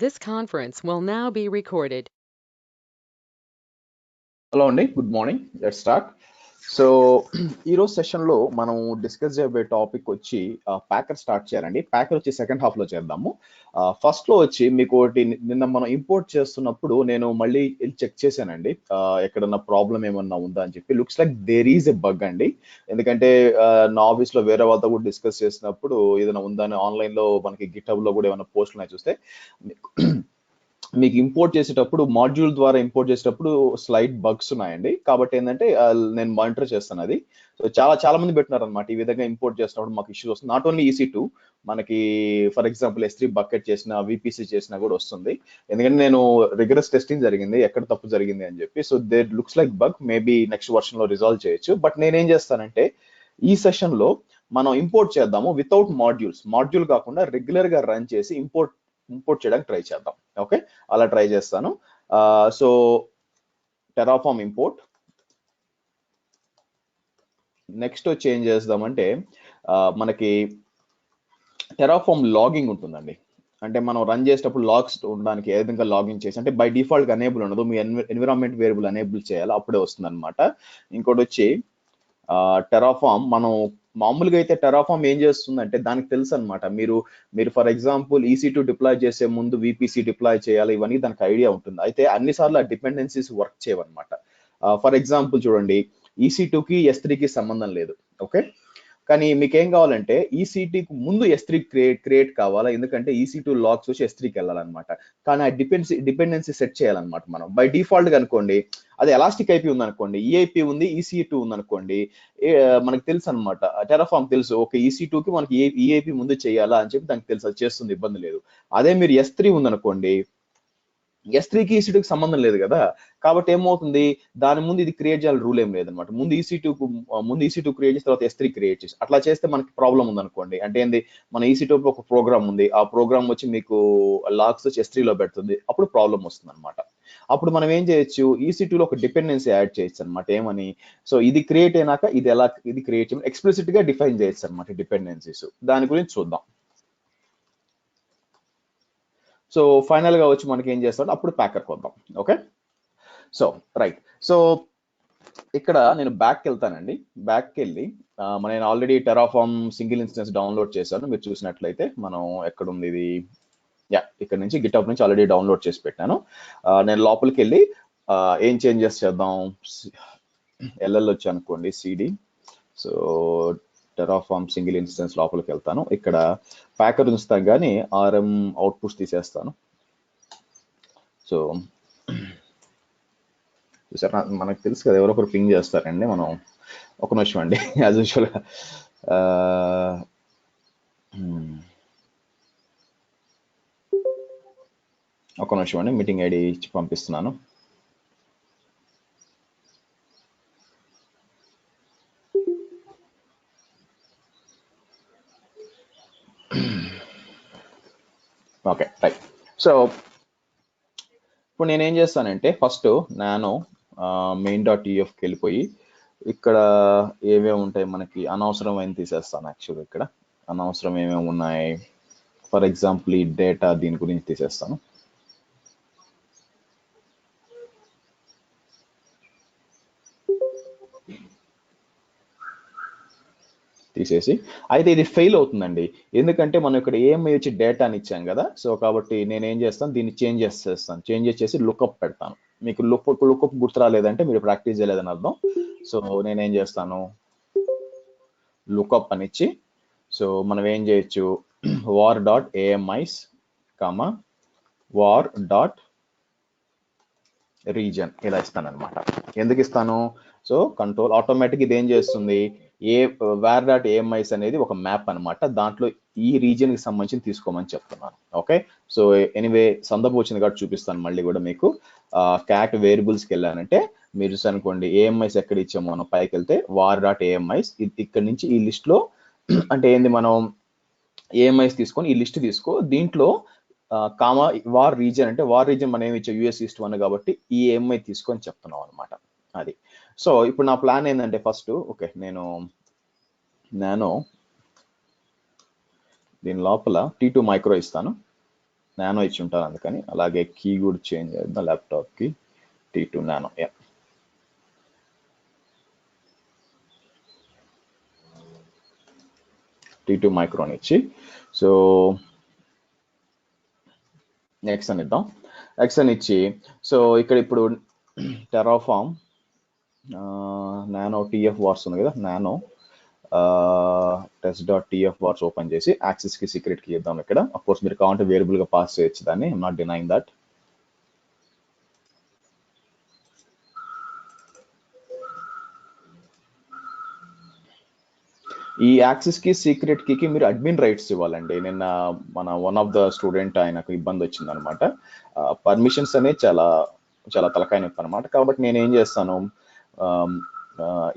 This conference will now be recorded. Hello అండి, good morning. Let's start. So ఈరోజు సెషన్లో మనం డిస్కస్ చేయబోయే టాపిక్ వచ్చి ప్యాకర్ స్టార్ట్ చేయాలండి. ప్యాకర్ వచ్చి సెకండ్ హాఫ్లో చేద్దాము. ఫస్ట్లో వచ్చి మీకు ఒకటి నిన్న మనం ఇంపోర్ట్ చేస్తున్నప్పుడు నేను మళ్ళీ చెక్ చేశానండి, ఎక్కడన్నా ప్రాబ్లం ఏమన్నా ఉందా అని చెప్పి. Looks like there is a bug అండి. ఎందుకంటే నా ఆఫీస్లో వేరే వాళ్ళతో కూడా డిస్కస్ చేసినప్పుడు ఏదైనా ఉందని ఆన్లైన్లో మనకి గిట్హబ్లో కూడా ఏమైనా పోస్టులు ఉన్నాయి చూస్తే మీకు ఇంపోర్ట్ చేసేటప్పుడు మాడ్యూల్ ద్వారా ఇంపోర్ట్ చేసేటప్పుడు స్లైట్ బగ్స్ ఉన్నాయండి. కాబట్టి ఏంటంటే నేను మానిటర్ చేస్తాను అది. సో చాలా మంది పెట్టినారు అనమాట, ఈ విధంగా ఇంపోర్ట్ చేసినప్పుడు మాకు ఇష్యూస్ వస్తుంది. నాట్ ఓన్లీ EC2, మనకి ఫర్ ఎగ్జాంపుల్ S3 బకెట్ చేసిన, VPC చేసినా కూడా వస్తుంది. ఎందుకంటే నేను రిగరస్ టెస్టింగ్ జరిగింది, ఎక్కడ తప్పు జరిగింది అని చెప్పి. So there looks like bug, maybe next version లో రిజాల్వ్ చేయొచ్చు. బట్ నేనేం చేస్తానంటే ఈ సెషన్ లో మనం ఇంపోర్ట్ చేద్దాము వితౌట్ మాడ్యూల్ కాకుండా రెగ్యులర్ గా రన్ చేసి ఇంపోర్ట్ చేయడానికి ట్రై చేద్దాం. ఓకే, అలా ట్రై చేస్తాను. So Terraform import. నెక్స్ట్ వచ్చి ఏం చేద్దామంటే మనకి టెరాఫార్మ్ లాగింగ్ ఉంటుందండి. అంటే మనం రన్ చేసేటప్పుడు లాగ్స్ ఉండడానికి ఏ విధంగా లాగిన్ చేసి, అంటే బై డిఫాల్ట్ ఎనేబుల్ ఉండదు, మీ ఎన్విరాన్మెంట్ వేరియబుల్ ఎనేబుల్ చేయాలి, అప్పుడే వస్తుంది అనమాట. ఇంకోటి వచ్చి టెరాఫార్మ్, మనం మామూలుగా అయితే టెరాఫార్మ్ ఏం చేస్తుందంటే దానికి తెలుసు అనమాట. మీరు ఫర్ ఎగ్జాంపుల్ EC2 డిప్లాయ్ చేసే ముందు VPC డిప్లాయ్ చేయాలి, ఇవన్నీ దానికి ఐడియా ఉంటుంది. అయితే అన్నిసార్లు ఆ డిపెండెన్సీస్ వర్క్ చేయవన్నమాట. ఫర్ ఎగ్జాంపుల్ చూడండి, EC2కి S3కి సంబంధం లేదు. ఓకే, కానీ మీకు ఏం కావాలంటే EC2కి ముందు S3 క్రియేట్ కావాలా, ఎందుకంటే EC2 లాగ్స్ వచ్చి S3కి వెళ్ళాలన్నమాట. కానీ ఆ డిపెండెన్సీ సెట్ చేయాలన్నమాట. మనం బై డిఫాల్ట్ గా అనుకోండి, అది ఎలాస్టిక్ IP ఉంది అనుకోండి, EIP ఉంది, EC2 ఉంది అనుకోండి, మనకు తెలుసు అనమాట, టెరాఫార్మ్ తెలుసు, ఓకే EC2కి మనకి EIP ముందు చేయాలా అని చెప్పి దానికి తెలుసు, అది చేస్తుంది, ఇబ్బంది లేదు. అదే మీరు S3 ఉందనుకోండి, S3కి EC2కి సంబంధం లేదు కదా. కాబట్టి ఏమవుతుంది, దాని ముందు ఇది క్రియేట్ చేయాలి రూల్ ఏం లేదనమాట. ముందు EC2 క్రియేట్ చేసి తర్వాత S3 క్రియేట్ చేసి అట్లా చేస్తే మనకి ప్రాబ్లం ఉందనుకోండి. అంటే ఏంది, మన EC2 ఒక ప్రోగ్రామ్ ఉంది, ఆ ప్రోగ్రామ్ వచ్చి మీకు లాగ్స్ వచ్చి S3లో పెడుతుంది, అప్పుడు ప్రాబ్లం వస్తుంది అనమాట. అప్పుడు మనం ఏం చేయొచ్చు, EC2లో ఒక డిపెండెన్సీ యాడ్ చేయొచ్చు అనమాట. ఏమని, సో ఇది క్రియేట్ అయినాక ఇది క్రియేట్ చేయమని ఎక్స్ప్లిసిట్ గా డిఫైన్ చేయొచ్చు అనమాట డిపెండెన్సీస్. దాని గురించి చూద్దాం. సో ఫైనల్ గా వచ్చి మనకి ఏం చేస్తాడు, అప్పుడు ప్యాకర్కి వద్దాం. Okay, so right. సో ఇక్కడ నేను బ్యాక్కి వెళ్తానండి. బ్యాక్కి వెళ్ళి నేను already Terraform single instance download చేశాను. మీరు చూసినట్లయితే మనం ఎక్కడ ఉంది ఇది, ఇక్కడ నుంచి గిట్హబ్ నుంచి ఆల్రెడీ డౌన్లోడ్ చేసి పెట్టాను. నేను లోపలికి వెళ్ళి ఏం చేంజెస్ చేద్దాం, LL వచ్చి అనుకోండి CD. So Terraform single instance లోపలికి వెళ్తాను. ఇక్కడ ప్యాకర్ ఉంచుతాను కానీ RM అవుట్పుట్స్ తీసేస్తాను. సో చూసారా, మనకు తెలుసు కదా, ఎవరో ఒకరు పింగ్ చేస్తారండి. మనం ఒక నిమిషం అండి, యాజ్ యూజువల్గా ఒక నిమిషం అండి, మీటింగ్ ID ఇచ్చి పంపిస్తున్నాను. Okay right. సో ఇప్పుడు నేనేం చేస్తానంటే ఫస్ట్ నానో main.tfకి వెళ్ళిపోయి ఇక్కడ ఏమేమి ఉంటాయి మనకి అనవసరమైన తీసేస్తాను. యాక్చువల్గా ఇక్కడ అనవసరం ఏమేమి ఉన్నాయి, ఫర్ ఎగ్జాంపుల్ ఈ డేటా, దీని గురించి తీసేస్తాను. తీసేసి, అయితే ఇది ఫెయిల్ అవుతుందండి, ఎందుకంటే మనం ఇక్కడ AMI వచ్చి డేటాని ఇచ్చాం కదా. సో కాబట్టి నేను ఏం చేస్తాను, దీన్ని చేంజెస్ చేసి లుకప్ పెడతాను. మీకు లుకప్ గుర్తు రాలేదంటే మీరు ప్రాక్టీస్ చేయలేదని అర్థం. సో నేనేం చేస్తాను, లుకప్ అని ఇచ్చి, సో మనం ఏం చేయొచ్చు, var.ami's, var.region ఇలా ఇస్తాను అనమాట. ఎందుకు ఇస్తాను, సో కంట్రోల్ ఆటోమేటిక్ ఇది ఏం చేస్తుంది, var.ami's అనేది ఒక మ్యాప్ అనమాట, దాంట్లో ఈ రీజియన్ కి సంబంధించి తీసుకోమని చెప్తున్నాను. ఓకే, సో ఎనీవే సందర్భం వచ్చింది కాబట్టి చూపిస్తాను మళ్ళీ కూడా మీకు. క్యాట్ వేరియబుల్స్కి వెళ్ళానంటే మీరు చూసి అనుకోండి, AMI's ఎక్కడ ఇచ్చాము, మనం పైకి వెళ్తే var.ami's, ఇక్కడ నుంచి ఈ లిస్ట్ లో అంటే ఏంది, మనం AMI's తీసుకొని ఈ లిస్ట్ తీసుకో, దీంట్లో వార్ రీజియన్ అంటే వార్ రీజియన్ మనం ఏమి ఇచ్చా US East 1 కాబట్టి ఈ AMI తీసుకొని చెప్తున్నాం అనమాట. అది. సో ఇప్పుడు నా ప్లాన్ ఏంటంటే ఫస్ట్, ఓకే నేను దీని లోపల T2 మైక్రో ఇస్తాను. నానో ఇచ్చి ఉంటారు అందుకని. అలాగే కీ కూడా చేంజ్ చేద్దాం ల్యాప్టాప్ కి T2 నానో. T2 మైక్రాన్ ఇచ్చి సో ఎక్స్ అని ఇద్దాం. ఎక్స్ అని ఇచ్చి సో ఇక్కడ ఇప్పుడు టెరాఫామ్ నానో టీఎఫ్ వార్స్ ఉంది కదా, నానో test.tf వార్స్ ఓపెన్ చేసి యాక్సెస్ కి సీక్రెట్ కి ఇద్దాం. ఇక్కడ అఫ్ కోర్స్ మీరు కావాలంటే వేరియబుల్ గా పాస్ చేయొచ్చు దాన్ని, ఐఎమ్ నాట్ డినైయింగ్ దట్. ఈ యాక్సెస్ కి సీక్రెట్ కీకి మీరు అడ్మిన్ రైట్స్ ఇవ్వాలండి. నిన్న మన వన్ ఆఫ్ ద స్టూడెంట్ ఆయనకు ఇబ్బంది వచ్చింది అనమాట. పర్మిషన్స్ అనేది చాలా చాలా తలకాయ నొప్పి అనమాట. కాబట్టి నేను ఏం చేస్తాను,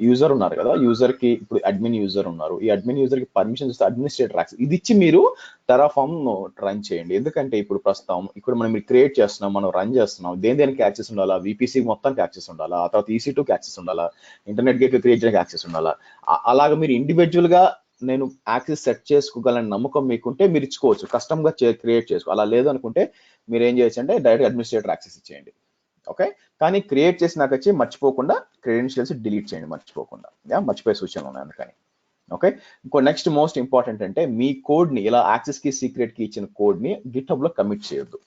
యూజర్ ఉన్నారు కదా, యూజర్ కి ఇప్పుడు అడ్మిన్ యూజర్ ఉన్నారు, ఈ అడ్మిన్ యూజర్ కి పర్మిషన్ ఇస్తే అడ్మినిస్ట్రేటర్ యాక్సెస్ ఇది ఇచ్చి మీరు టెరాఫామ్ రన్ చేయండి. ఎందుకంటే ఇప్పుడు ప్రస్తుతం ఇక్కడ మనం క్రియేట్ చేస్తున్నాం, మనం రన్ చేస్తున్నాం, దేనికి యాక్సెస్ ఉండాలా, VPC మొత్తానికి యాక్సెస్ ఉండాలా, ఆ తర్వాత EC2కి యాక్సెస్ ఉండాలా, ఇంటర్నెట్ గేట్ క్రియేట్ చేయడానికి యాక్సెస్ ఉండాలా. అలాగా మీరు ఇండివిజువల్ గా నేను యాక్సెస్ సెట్ చేసుకోగలని నమ్మకం మీకుంటే మీరు ఇచ్చుకోవచ్చు, కస్టమ్ గా క్రియేట్ చేసుకో. అలా లేదు అనుకుంటే మీరు ఏం చేయొచ్చు అంటే డైరెక్ట్ అడ్మినిస్ట్రేటర్ యాక్సెస్ ఇచ్చేయండి. ఓకే, కానీ క్రియేట్ చేసినాక వచ్చి మర్చిపోకుండా క్రెడెన్షియల్స్ డిలీట్ చేయండి, మర్చిపోకుండా. మర్చిపోయే సూచనలు ఉన్నాయి అందుకని. ఓకే, ఇంకో నెక్స్ట్ మోస్ట్ ఇంపార్టెంట్ అంటే మీ కోడ్ ని ఇలా యాక్సెస్ కి సీక్రెట్ కి ఇచ్చిన కోడ్ ని గిట్హబ్ లో కమిట్ చేయొద్దు.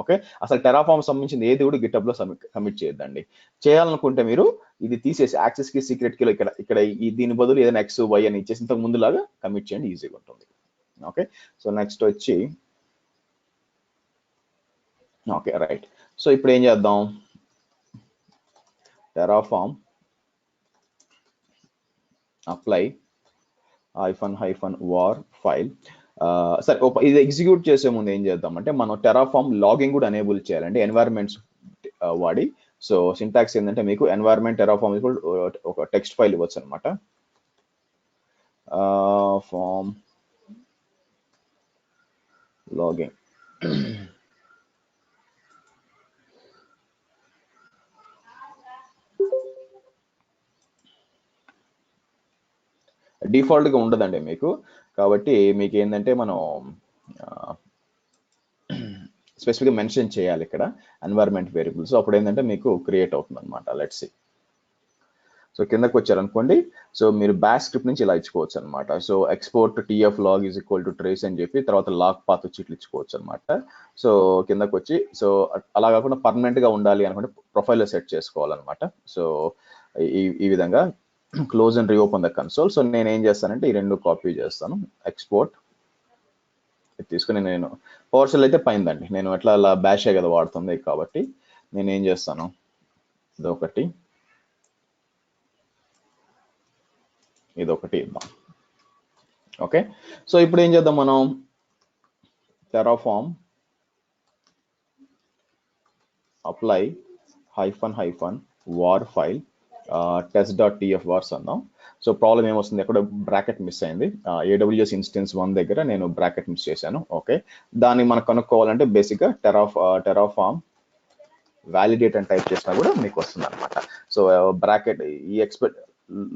ఓకే, అసలు టెరాఫామ్ సంబంధించింది ఏది కూడా గిట్హబ్ లో కమిట్ చేయొద్దండి. చేయాలనుకుంటే మీరు ఇది తీసేసి యాక్సెస్ కి సీక్రెట్ కి ఇక్కడ దీని బదులు ఏదైనా XY అని ఇచ్చేసి ఇంతకు ముందులాగా కమిట్ చేయండి, ఈజీగా ఉంటుంది. ఓకే, సో నెక్స్ట్ వచ్చి ఓకే రైట్. సో ఇప్పుడు ఏం చేద్దాం, టెరాఫామ్ అప్లై -var ఫైల్. సరే, ఇది ఎగ్జిక్యూట్ చేసే ముందు ఏం చేద్దాం అంటే మనం టెరాఫామ్ లాగింగ్ కూడా ఎనేబుల్ చేయాలండి ఎన్వైరన్మెంట్స్ వాడి. సో సింటాక్స్ ఏంటంటే మీకు ఎన్వైరన్మెంట్ టెరాఫామ్ ఒక టెక్స్ట్ ఫైల్ ఇవ్వచ్చు అనమాట. ఫామ్ లాగింగ్ డిఫాల్ట్ గా ఉండదండి మీకు, కాబట్టి మీకు ఏంటంటే మనం స్పెసిఫిక్ గా మెన్షన్ చేయాలి ఇక్కడ ఎన్వైరన్మెంట్ వేరియబుల్స్. అప్పుడు ఏంటంటే మీకు క్రియేట్ అవుతుంది అనమాట. Let's see. సో కిందకి వచ్చారనుకోండి, సో మీరు బ్యాష్ స్క్రిప్ట్ నుంచి ఇలా ఇచ్చుకోవచ్చు అనమాట. So export TF log = trace అని చెప్పి తర్వాత లాగ్ పాత్ వచ్చి ఇట్లా ఇచ్చుకోవచ్చు అనమాట. సో కిందకి వచ్చి సో అలా కాకుండా పర్మనెంట్ గా ఉండాలి అనుకుంటే ప్రొఫైల్లో సెట్ చేసుకోవాలన్నమాట. సో ఈ విధంగా close and reopen the console. So నేను ఏం చేస్తానంటే ఈ రెండు కాపీ చేస్తాను, ఎక్స్పోర్ట్ తీసుకుని నేను పవర్ షెల్ అయితే పైందండి, నేను ఎట్లా అలా బ్యాషే కదా వాడుతుంది కాబట్టి నేను ఏం చేస్తాను, ఇదొకటి ఇద్దాం. ఓకే, సో ఇప్పుడు ఏం చేద్దాం మనం, Terraform apply -var file test.tf vars అందాం. సో ప్రాబ్లం ఏమొస్తుంది, ఎక్కడ బ్రాకెట్ మిస్ అయింది, AWS ఇన్స్టెన్స్ 1 దగ్గర నేను బ్రాకెట్ మిస్ చేశాను. ఓకే, దాన్ని మనకు కనుక్కోవాలంటే బేసిక్గా టెరాఫామ్ వ్యాలిడేట్ అని టైప్ చేసినా కూడా మీకు వస్తుంది అనమాట. సో బ్రాకెట్ ఈ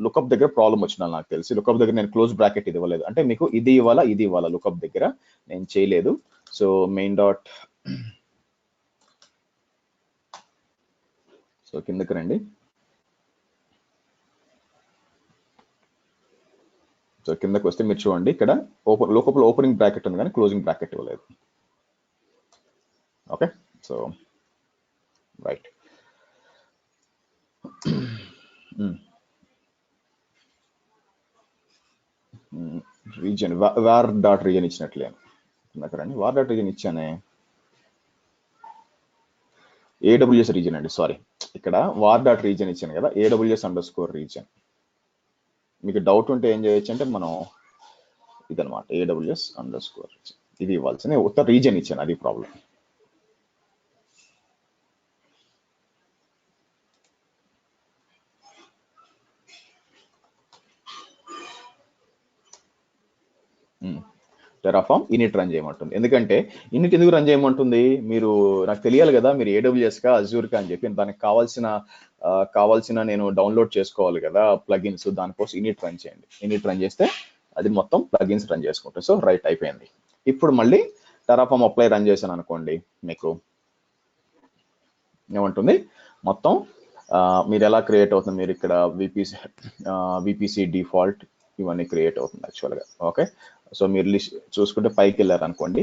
లుకప్ దగ్గర ప్రాబ్లం వచ్చిన నాకు తెలిసి, లుకప్ దగ్గర నేను క్లోజ్ బ్రాకెట్ ఇది ఇవ్వలేదు, అంటే మీకు ఇది ఇవ్వాలా లుకప్ దగ్గర నేను చేయలేదు. సో మెయిన్ డాట్ సో కిందకి రండి. సో కిందకి వస్తే మీరు చూడండి ఇక్కడ లోపల ఓపెనింగ్ బ్రాకెట్ ఉంది కానీ క్లోజింగ్ బ్రాకెట్ ఇవ్వలేదు. Okay, so right. Region var.region ఇచ్చినట్లే రండి, var.region ఇచ్చానే, AWS రీజియన్ అండి, సారీ ఇక్కడ var.region ఇచ్చాను కదా, AWS_region. మీకు డౌట్ ఉంటే ఏం చేయొచ్చు అంటే మనం ఇదనమాట AWS_region ఇది ఇవ్వాల్సిన ఉత్త రీజియన్ ఇచ్చాను, అది ప్రాబ్లం. టెరాఫామ్ ఇనిట్ రన్ చేయమంటుంది. ఎందుకంటే ఇనిట్ ఎందుకు రన్ చేయమంటుంది, మీరు నాకు తెలియాలి కదా మీరు AWS కా అజ్యూర్ కా అని చెప్పి దానికి కావాల్సిన నేను డౌన్లోడ్ చేసుకోవాలి కదా ప్లగిన్స్, దానికోసం ఇనిట్ రన్ చేయండి. ఇనిట్ రన్ చేస్తే అది మొత్తం ప్లగిన్స్ రన్ చేసుకుంటాయి. సో రైట్ అయిపోయింది. ఇప్పుడు మళ్ళీ టెరాఫామ్ అప్లై రన్ చేశాను అనుకోండి, మీకు ఏమంటుంది మొత్తం మీరు ఎలా క్రియేట్ అవుతుంది, మీరు ఇక్కడ విపిసి డిఫాల్ట్ ఇవన్నీ క్రియేట్ అవుతుంది యాక్చువల్గా. ఓకే, సో మీరు లిస్ట్ చూసుకుంటే పైకి వెళ్ళారు అనుకోండి,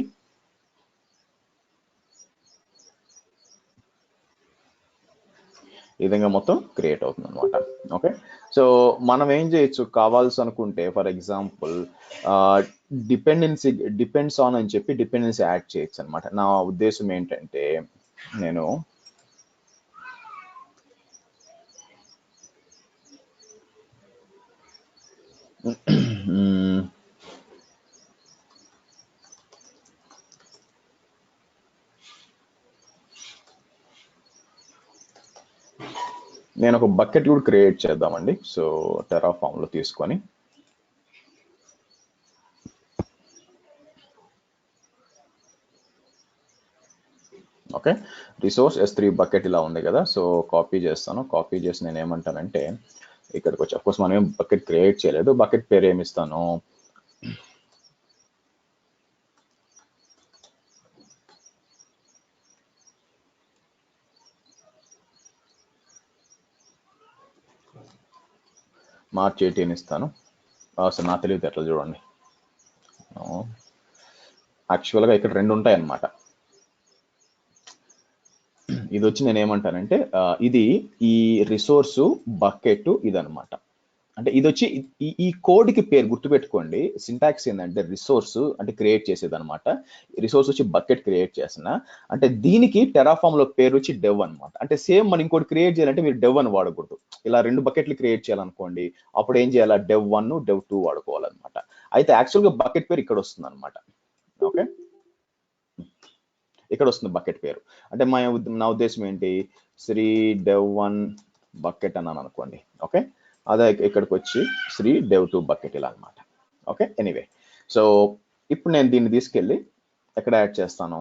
ఈ విధంగా మొత్తం క్రియేట్ అవుతుంది అనమాట. ఓకే, సో మనం ఏం చేయొచ్చు కావాల్సి అనుకుంటే, ఫర్ ఎగ్జాంపుల్ డిపెండ్స్ ఆన్ అని చెప్పి డిపెండెన్సీ యాడ్ చేయొచ్చు అనమాట. నా ఉద్దేశం ఏంటంటే, నేను ఒక బకెట్ కూడా క్రియేట్ చేద్దామండి. సో టెరాఫామ్ లో తీసుకొని ఓకే, రిసోర్స్ S3 బకెట్ ఇలా ఉంది కదా. సో కాపీ చేస్తాను, కాపీ చేసి నేను ఏమంటానంటే ఇక్కడికి వచ్చి, అఫ్కోర్స్ మనం ఏం బకెట్ క్రియేట్ చేయలేదు, బకెట్ పేరు ఏమి ఇస్తాను, మార్చ్ 18 ఇస్తాను. అసలు నా తెలివితే ఎట్లా చూడండి, యాక్చువల్గా ఇక్కడ రెండు ఉంటాయి అన్నమాట. ఇది వచ్చి నేను ఏమంటానంటే ఇది ఈ రిసోర్సు బకెట్ ఇదనమాట. అంటే ఇది వచ్చి ఈ కోడ్ కి పేరు గుర్తుపెట్టుకోండి, సింటాక్స్ ఏంటంటే రిసోర్స్ అంటే క్రియేట్ చేసేది అనమాట. రిసోర్స్ వచ్చి బకెట్ క్రియేట్ చేసిన అంటే దీనికి టెరాఫామ్ లో పేరు వచ్చి డెవ్ అనమాట. అంటే సేమ్ మనం ఇంకోటి క్రియేట్ చేయాలంటే మీరు డెవ్ అని వాడకూడదు. ఇలా రెండు బకెట్లు క్రియేట్ చేయాలనుకోండి, అప్పుడు ఏం చేయాలా, డెవ్ 1 డెవ్ 2 వాడుకోవాలన్నమాట. అయితే యాక్చువల్గా బకెట్ పేరు ఇక్కడ వస్తుంది అనమాట. ఓకే, ఇక్కడ వస్తుంది బకెట్ పేరు. అంటే నా ఉద్దేశం ఏంటి, శ్రీ డెవ్ 1 బకెట్ అన్నాను అనుకోండి. ఓకే, అదే ఇక్కడికి వచ్చి శ్రీ డెవ్ 2 బకెట్ ఇలా అనమాట. ఓకే, ఎనీవే, సో ఇప్పుడు నేను దీన్ని తీసుకెళ్ళి ఎక్కడ యాడ్ చేస్తాను,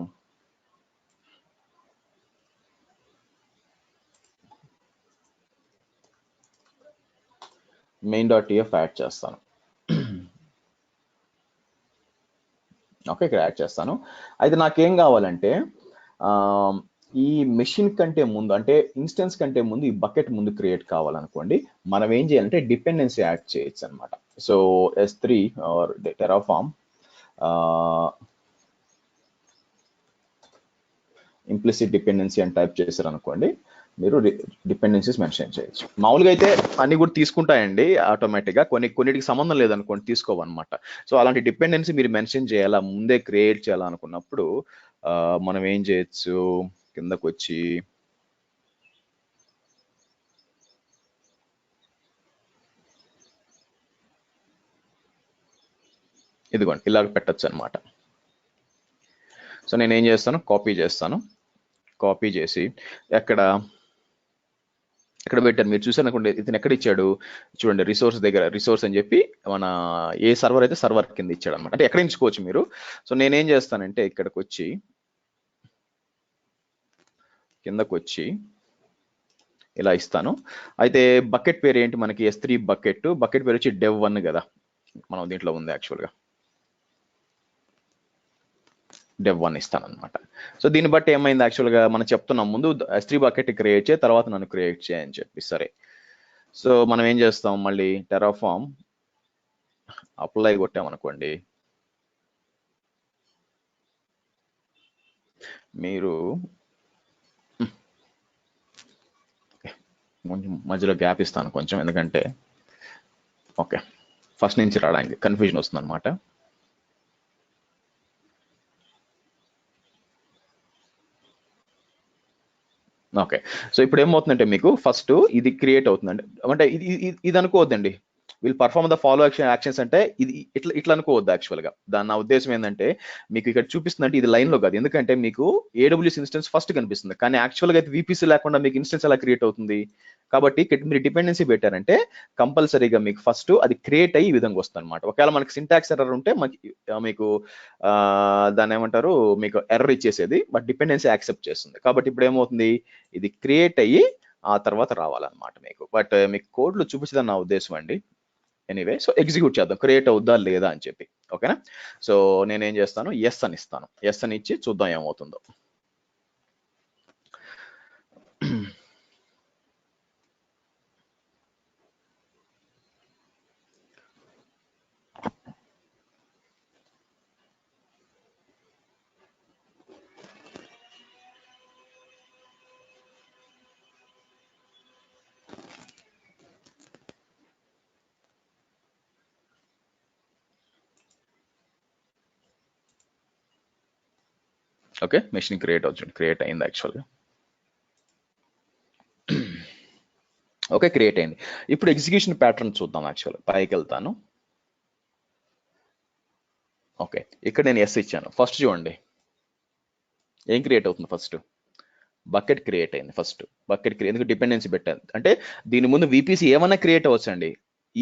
main.tf యాడ్ చేస్తాను. ఓకే, ఇక్కడ యాడ్ చేస్తాను. అయితే నాకేం కావాలంటే ఈ మెషిన్ కంటే ముందు, అంటే ఇన్స్టెన్స్ కంటే ముందు ఈ బకెట్ ముందు క్రియేట్ కావాలనుకోండి, మనం ఏం చేయాలంటే డిపెండెన్సీ యాడ్ చేయొచ్చు అనమాట. So S3 or Terraform implicit dependency అని టైప్ చేశారు అనుకోండి, మీరు డిపెండెన్సీస్ మెన్షన్ చేయొచ్చు. మామూలుగా అయితే అన్ని కూడా తీసుకుంటాయండి ఆటోమేటిక్గా, కొన్నిటికి సంబంధం లేదనుకోండి తీసుకోవన్నమాట. సో అలాంటి డిపెండెన్సీ మీరు మెన్షన్ చేయాలా, ముందే క్రియేట్ చేయాలనుకున్నప్పుడు మనం ఏం చేయొచ్చు, కిందకు వచ్చి ఇదిగోండి ఇలాగ పెట్టచ్చు అనమాట. సో నేను ఏం చేస్తాను, కాపీ చేస్తాను, కాపీ చేసి ఎక్కడ పెట్టాను మీరు చూసాను అనుకోండి, ఇతను ఎక్కడ ఇచ్చాడు చూడండి, రిసోర్స్ దగ్గర, రిసోర్స్ అని చెప్పి మన ఏ సర్వర్ అయితే సర్వర్ కింద ఇచ్చాడు అనమాట. అంటే ఎక్కడ ఎంచుకోవచ్చు మీరు. సో నేనేం చేస్తానంటే ఇక్కడికి వచ్చి కిందకు వచ్చి ఇలా ఇస్తాను. అయితే బకెట్ పేరు ఏంటి మనకి, S3 బకెట్ పేరు వచ్చి డెవ్ 1 కదా, మనం దీంట్లో ఉంది యాక్చువల్గా డెవ్ 1 ఇస్తాను అనమాట. సో దీన్ని బట్టి ఏమైంది, యాక్చువల్గా మనం చెప్తున్నాం ముందు S3 బకెట్ క్రియేట్ చేయ, తర్వాత నన్ను క్రియేట్ చేయని చెప్పి. సరే, సో మనం ఏం చేస్తాం, మళ్ళీ టెరాఫామ్ అప్లై కొట్టామనుకోండి, మీరు కొంచెం మధ్యలో గ్యాప్ ఇస్తాను కొంచెం, ఎందుకంటే ఓకే ఫస్ట్ నుంచి రావడానికి కన్ఫ్యూజన్ వస్తుంది అనమాట. ఓకే, సో ఇప్పుడు ఏమవుతుందంటే మీకు ఫస్ట్ ఇది క్రియేట్ అవుతుందండి, అంటే ఇది అనుకోవద్దండి, వీళ్ళు పర్ఫార్మ్ ద ఫాలో యాక్షన్స్ అంటే ఇది ఇట్లా అనుకోవద్దు యాక్చువల్గా. దాని నా ఉద్దేశం ఏంటంటే మీకు ఇక్కడ చూపిస్తుందంటే ఇది లైన్లో కాదు, ఎందుకంటే మీకు AWS ఇన్స్టెన్స్ ఫస్ట్ కనిపిస్తుంది, కానీ యాక్చువల్గా అయితే VPC లేకుండా మీకు ఇన్స్టెన్స్ ఎలా క్రియేట్ అవుతుంది. కాబట్టి మీరు డిపెండెన్సీ పెట్టారంటే కంపల్సరీగా మీకు ఫస్ట్ అది క్రియేట్ అయ్యి ఈ విధంగా వస్తుంది అనమాట. ఒకవేళ మనకి సింటాక్స్ ఎర్రర్ ఉంటే మీకు దాన్ని ఏమంటారు, మీకు ఎర్రర్ ఇచ్చేసేది, బట్ డిపెండెన్సీ యాక్సెప్ట్ చేస్తుంది. కాబట్టి ఇప్పుడు ఏమవుతుంది, ఇది క్రియేట్ అయ్యి ఆ తర్వాత రావాలన్నమాట మీకు. బట్ మీకు కోడ్లు చూపించదని నా ఉద్దేశం అండి. ఎనీవే సో ఎగ్జిక్యూట్ చేద్దాం క్రియేట్ అవుద్దా లేదా అని చెప్పి. ఓకేనా? సో నేనేం చేస్తాను, ఎస్ అని ఇస్తాను. ఎస్ అని ఇచ్చి చూద్దాం ఏమవుతుందో. ఓకే, మెషిన్ క్రియేట్ అవుతుంది, క్రియేట్ అయింది యాక్చువల్గా. ఓకే, క్రియేట్ అయింది. ఇప్పుడు ఎగ్జిక్యూషన్ ప్యాటర్న్ చూద్దాం. యాక్చువల్ పైకి వెళ్తాను. ఓకే, ఇక్కడ నేను ఎస్ ఇచ్చాను. ఫస్ట్ చూడండి ఏం క్రియేట్ అవుతుంది. ఫస్ట్ బకెట్ క్రియేట్ అయింది. ఫస్ట్ బకెట్ క్రియేట్, ఎందుకు డిపెండెన్సీ పెట్టాను అంటే దీని ముందు విపిసి ఏమన్నా క్రియేట్ అవ్వచ్చు అండి.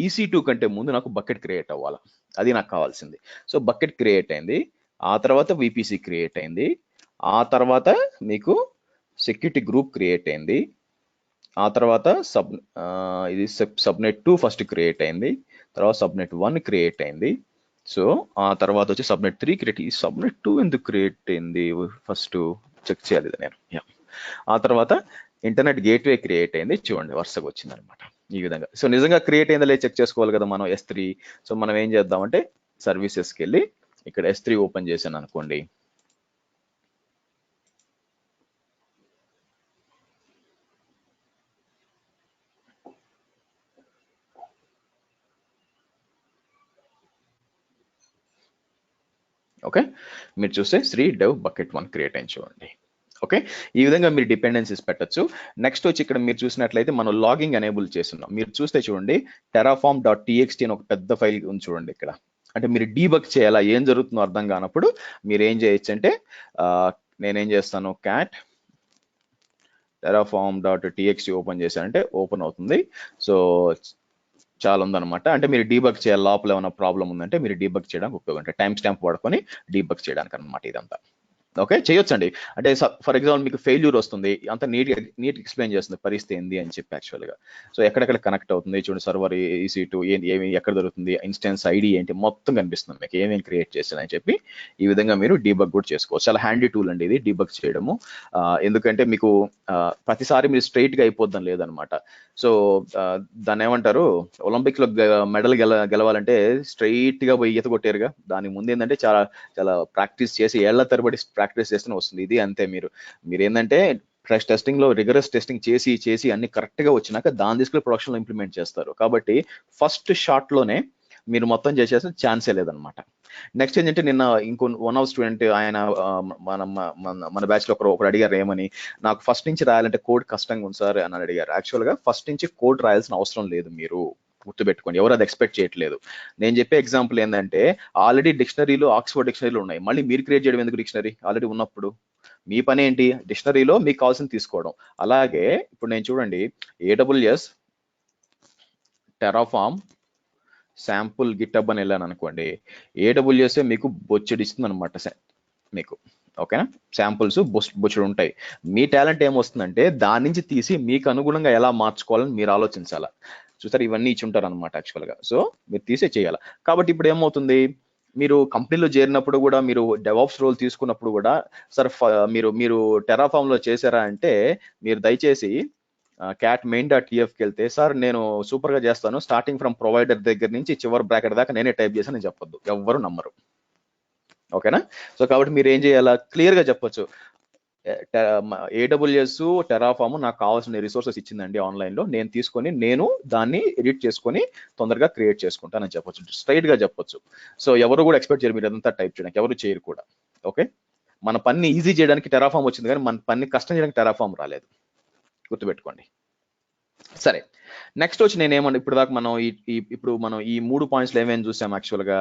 EC2 కంటే ముందు నాకు బకెట్ క్రియేట్ అవ్వాలి, అది నాకు కావాల్సింది. సో బకెట్ క్రియేట్ అయింది, ఆ తర్వాత విపిసి క్రియేట్ అయింది, ఆ తర్వాత మీకు సెక్యూరిటీ గ్రూప్ క్రియేట్ అయింది, ఆ తర్వాత ఇది సబ్నెట్ 2 ఫస్ట్ క్రియేట్ అయింది, తర్వాత సబ్నెట్ 1 క్రియేట్ అయింది. సో ఆ తర్వాత వచ్చి సబ్నెట్ 3 క్రియేట్. ఈ సబ్నెట్ 2 ఎందుకు క్రియేట్ అయింది ఫస్ట్ చెక్ చేయాలి ఇది నేను. ఆ తర్వాత ఇంటర్నెట్ గేట్వే క్రియేట్ అయింది. చూడండి వరుసగా వచ్చింది అనమాట ఈ విధంగా. సో నిజంగా క్రియేట్ అయిందా లేదు చెక్ చేసుకోవాలి కదా మనం S3. సో మనం ఏం చేద్దామంటే సర్వీసెస్కి వెళ్ళి ఇక్కడ S3 ఓపెన్ చేశాను అనుకోండి. ఓకే, మీరు చూస్తే శ్రీ డెవ్ బకెట్ 1 క్రియేట్ అయింది చూడండి. ఓకే, ఈ విధంగా మీరు డిపెండెన్సీస్ పెట్టచ్చు. నెక్స్ట్ వచ్చి ఇక్కడ మీరు చూసినట్లయితే మనం లాగింగ్ ఎనేబుల్ చేస్తున్నాం. మీరు చూస్తే చూడండి terraform.txt అని ఒక పెద్ద ఫైల్ ఉంది చూడండి ఇక్కడ. అంటే మీరు డీబగ్ చేయాలా, ఏం జరుగుతుందో అర్థం కానప్పుడు మీరు ఏం చేయొచ్చు అంటే నేనేం చేస్తాను, క్యాట్ terraform.txt ఓపెన్ చేశానంటే ఓపెన్ అవుతుంది. సో చాలా ఉందన్నమాట. అంటే మీరు డీబగ్ చేయాలి, లోపల ఏమైనా ప్రాబ్లం ఉందంటే మీరు డీబగ్ చేయడానికి ఉపయోగపడుతుంది. టైం స్టాంప్ వాడుకొని డీబగ్ చేయడానికి అనమాట ఇదంతా. ఓకే, చేయొచ్చండి. అంటే ఫర్ ఎగ్జాంపుల్ మీకు ఫెయిల్యూర్ వస్తుంది, అంత నీట్ ఎక్స్ప్లెయిన్ చేస్తుంది పరిస్థితి ఏంది అని చెప్పి యాక్చువల్గా. సో ఎక్కడెక్కడ కనెక్ట్ అవుతుంది చూడండి, సర్వర్ EC2 ఏమి ఎక్కడ దొరుకుతుంది, ఇన్స్టెన్స్ ఐడి ఏంటి మొత్తం కనిపిస్తుంది మీకు, ఏమేమి క్రియేట్ చేశానని చెప్పి. ఈ విధంగా మీరు డీబగ్ కూడా చేసుకోవచ్చు. చాలా హ్యాండీ టూల్ అండి ఇది డీబగ్ చేయడము. ఎందుకంటే మీకు ప్రతిసారి మీరు స్ట్రైట్గా అయిపోద్దాం లేదనమాట. సో దాన్ని ఏమంటారు, ఒలింపిక్స్లో మెడల్ గెలవాలంటే స్ట్రైట్గా పోయి ఈత కొట్టారుగా, దాని ముందు ఏంటంటే చాలా చాలా ప్రాక్టీస్ చేసి ఏళ్ల తరబడి ప్రాక్టీస్ చేస్తూనే వస్తుంది. ఇది అంతే, మీరు ఏంటంటే టెస్టింగ్ లో రిగరస్ టెస్టింగ్ చేసి అన్ని కరెక్ట్ గా వచ్చినాక దాని తీసుకుని ప్రొడక్షన్ లో ఇంప్లిమెంట్ చేస్తారు. కాబట్టి ఫస్ట్ షాట్ లోనే మీరు మొత్తం చేసేసిన ఛాన్సే లేదనమాట. నెక్స్ట్ ఏంటంటే నిన్న ఇంకో వన్ ఆఫ్ స్టూడెంట్ ఆయన మన బ్యాచ్ లో ఒకరు అడిగారు ఏమని, నాకు ఫస్ట్ నుంచి రాయాలంటే కోడ్ కష్టంగా ఉంది సార్ అని అడిగారు. యాక్చువల్ గా ఫస్ట్ నుంచి కోడ్ రాయాల్సిన అవసరం లేదు, మీరు గుర్తుపెట్టుకోండి. ఎవరు అది ఎక్స్పెక్ట్ చేయట్లేదు. నేను చెప్పే ఎగ్జాంపుల్ ఏంటంటే ఆల్రెడీ డిక్షనరీలో ఆక్స్ఫర్డ్ డిక్షనరీలు ఉన్నాయి, మళ్ళీ మీరు క్రియేట్ చేయడం ఎందుకు? డిక్షనరీ ఆల్రెడీ ఉన్నప్పుడు మీ పని ఏంటి, డిక్షనరీలో మీకు కావాల్సింది తీసుకోవడం. అలాగే ఇప్పుడు నేను చూడండి AWS టెరాఫార్మ్ శాంపుల్ గిటబ్ అని వెళ్ళాను అనుకోండి, AWS మీకు బొచ్చెడు ఇస్తుంది అనమాట మీకు. ఓకేనా, శాంపుల్స్ బొచ్చెడు ఉంటాయి. మీ టాలెంట్ ఏమొస్తుందంటే దాని నుంచి తీసి మీకు అనుగుణంగా ఎలా మార్చుకోవాలని మీరు ఆలోచించాలా. చూసారు, ఇవన్నీ ఇచ్చి ఉంటారు అనమాట యాక్చువల్గా. సో మీరు తీసే చేయాలి. కాబట్టి ఇప్పుడు ఏమవుతుంది, మీరు కంపెనీలో చేరినప్పుడు కూడా, మీరు డెవాప్స్ రోల్ తీసుకున్నప్పుడు కూడా, సార్ మీరు టెరాఫామ్ లో చేశారా అంటే మీరు దయచేసి క్యాట్ main.tfకి వెళ్తే, సార్ నేను సూపర్ గా చేస్తాను, స్టార్టింగ్ ఫ్రమ్ ప్రొవైడర్ దగ్గర నుంచి చివరి బ్రాకెట్ దాకా నేనే టైప్ చేశాను అని చెప్పొద్దు, ఎవ్వరు నమ్మరు. ఓకేనా? సో కాబట్టి మీరు ఏం చేయాలా, క్లియర్ గా చెప్పొచ్చు, AWS టెరాఫామ్ నాకు కావాల్సిన రిసోర్సెస్ ఇచ్చిందండి ఆన్లైన్ లో, నేను తీసుకొని నేను దాన్ని ఎడిట్ చేసుకొని తొందరగా క్రియేట్ చేసుకుంటానని చెప్పొచ్చు, స్ట్రైట్ గా చెప్పొచ్చు. సో ఎవరు కూడా ఎక్స్పెక్ట్ చేయరు మీరు అదంతా టైప్ చేయడానికి, ఎవరు చేయరు కూడా. ఓకే, మన పని ఈజీ చేయడానికి టెరాఫామ్ వచ్చింది కానీ మన పని కష్టం చేయడానికి టెరాఫామ్ రాలేదు, గుర్తుపెట్టుకోండి. సరే, నెక్స్ట్ వచ్చి నేను ఏమన్నా ఇప్పుడు దాకా మనం ఈ 3 పాయింట్స్లో ఏమేమి చూసాము యాక్చువల్గా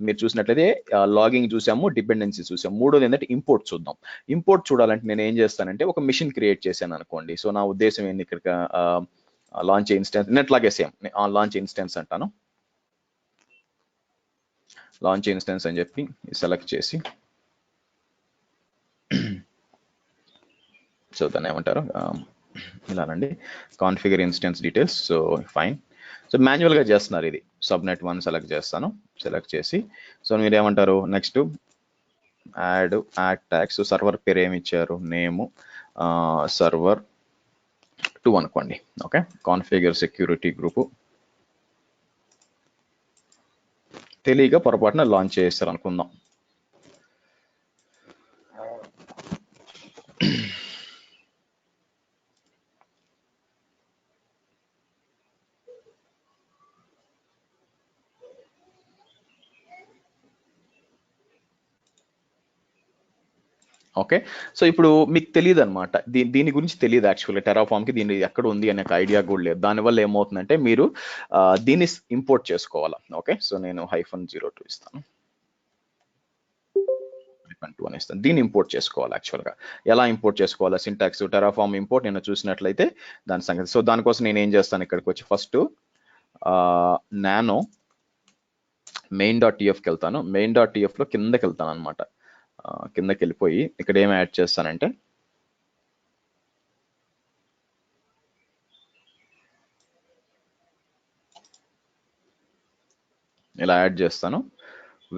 మీరు చూసినట్లయితే, లాగింగ్ చూసాము, డిపెండెన్సీ చూసాము. మూడోది ఏంటంటే ఇంపోర్ట్ చూద్దాం. ఇంపోర్ట్ చూడాలంటే నేను ఏం చేస్తానంటే ఒక మిషన్ క్రియేట్ చేశాను అనుకోండి. సో నా ఉద్దేశం ఏంటి, ఇక్కడ లాంచ్ ఇన్స్టెన్స్ నెట్లాగే సేమ్ లాంచ్ ఇన్స్టెన్స్ అంటాను. లాంచ్ ఇన్స్టెన్స్ అని చెప్పి సెలెక్ట్ చేసి, సో దాన్ని ఏమంటారు ఇలానండి, configure instance details. So fine. So మాన్యువల్గా చేస్తున్నారు ఇది. సబ్నెట్ 1 సెలెక్ట్ చేస్తాను. సెలెక్ట్ చేసి సో మీరు ఏమంటారు నెక్స్ట్ యాడ్ ట్యాగ్స్. సర్వర్ పేరు ఏమి ఇచ్చారు, నేమ్ సర్వర్ 2 అనుకోండి. Okay, configure security group. తెలియక పొరపాటున లాంచ్ చేస్తారు అనుకుందాం. ఓకే, సో ఇప్పుడు మీకు తెలియదు అనమాట, దీని గురించి తెలియదు యాక్చువల్గా. టెరాఫామ్కి దీని ఎక్కడ ఉంది అనే ఐడియా కూడా లేదు. దానివల్ల ఏమవుతుందంటే మీరు దీన్ని ఇంపోర్ట్ చేసుకోవాలా. ఓకే, సో నేను -02 ఇస్తాను, -2 అని ఇస్తాను. దీన్ని ఇంపోర్ట్ చేసుకోవాలి. యాక్చువల్గా ఎలా ఇంపోర్ట్ చేసుకోవాలా, సింటాక్స్ టెరాఫామ్ ఇంపోర్ట్ నేను చూసినట్లయితే దాని సంగతి. సో దానికోసం నేను ఏం చేస్తాను, ఇక్కడికి వచ్చి ఫస్ట్ నానో main.tfకి వెళ్తాను. main.tfలో కిందకి వెళ్తాను అనమాట. కిందకి వెళ్ళిపోయి ఇక్కడ ఏం యాడ్ చేస్తానంటే ఇలా యాడ్ చేస్తాను.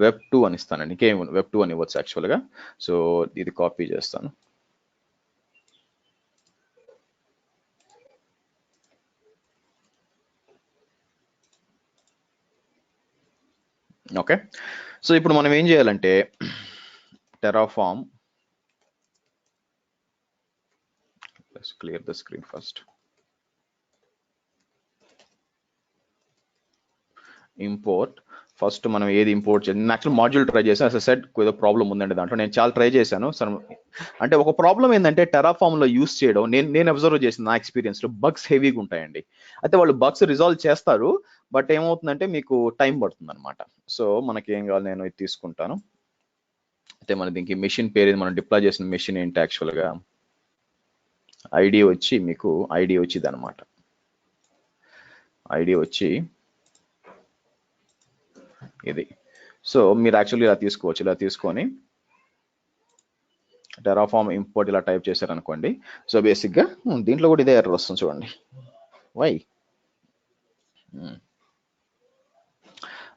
web2 అని ఇస్తానండి. ఇంకేం web2 అని ఇవ్వచ్చు యాక్చువల్గా. సో ఇది కాపీ చేస్తాను. ఓకే, సో ఇప్పుడు మనం ఏం చేయాలంటే Terraform, let's clear the screen first. Import first మనం ఏది ఇంపోర్ట్ చేయాలి. నేను యాక్చువల్ మాడ్యూల్ ట్రై చేశాను. అసలు సెట్ ఏదో ప్రాబ్లం ఉందండి దాంట్లో. నేను చాలా ట్రై చేశాను. అంటే ఒక ప్రాబ్లం ఏంటంటే టెరాఫామ్లో యూస్ చేయడం, నేను అబ్జర్వ్ చేసిన నా ఎక్స్పీరియన్స్లో బగ్స్ హెవీగా ఉంటాయండి. అయితే వాళ్ళు బగ్స్ రిజాల్వ్ చేస్తారు, బట్ ఏమవుతుందంటే మీకు టైం పడుతుంది అనమాట. సో మనకి ఏం కావాలి, నేను ఇది తీసుకుంటాను. అయితే మన దీనికి మెషిన్ పేరు, మనం డిప్లాయ్ చేసిన మెషిన్ ఏంటి యాక్చువల్గా, ఐడి వచ్చి మీకు ఐడి వచ్చింది అనమాట. ఐడి వచ్చి ఇది. సో మీరు యాక్చువల్లీ ఇలా తీసుకోవచ్చు. ఇలా తీసుకొని టెరాఫామ్ ఇంపోర్ట్ ఇలా టైప్ చేశారనుకోండి. సో బేసిక్గా దీంట్లో కూడా ఇదే ఎర్రర్ వస్తుంది చూడండి. వై?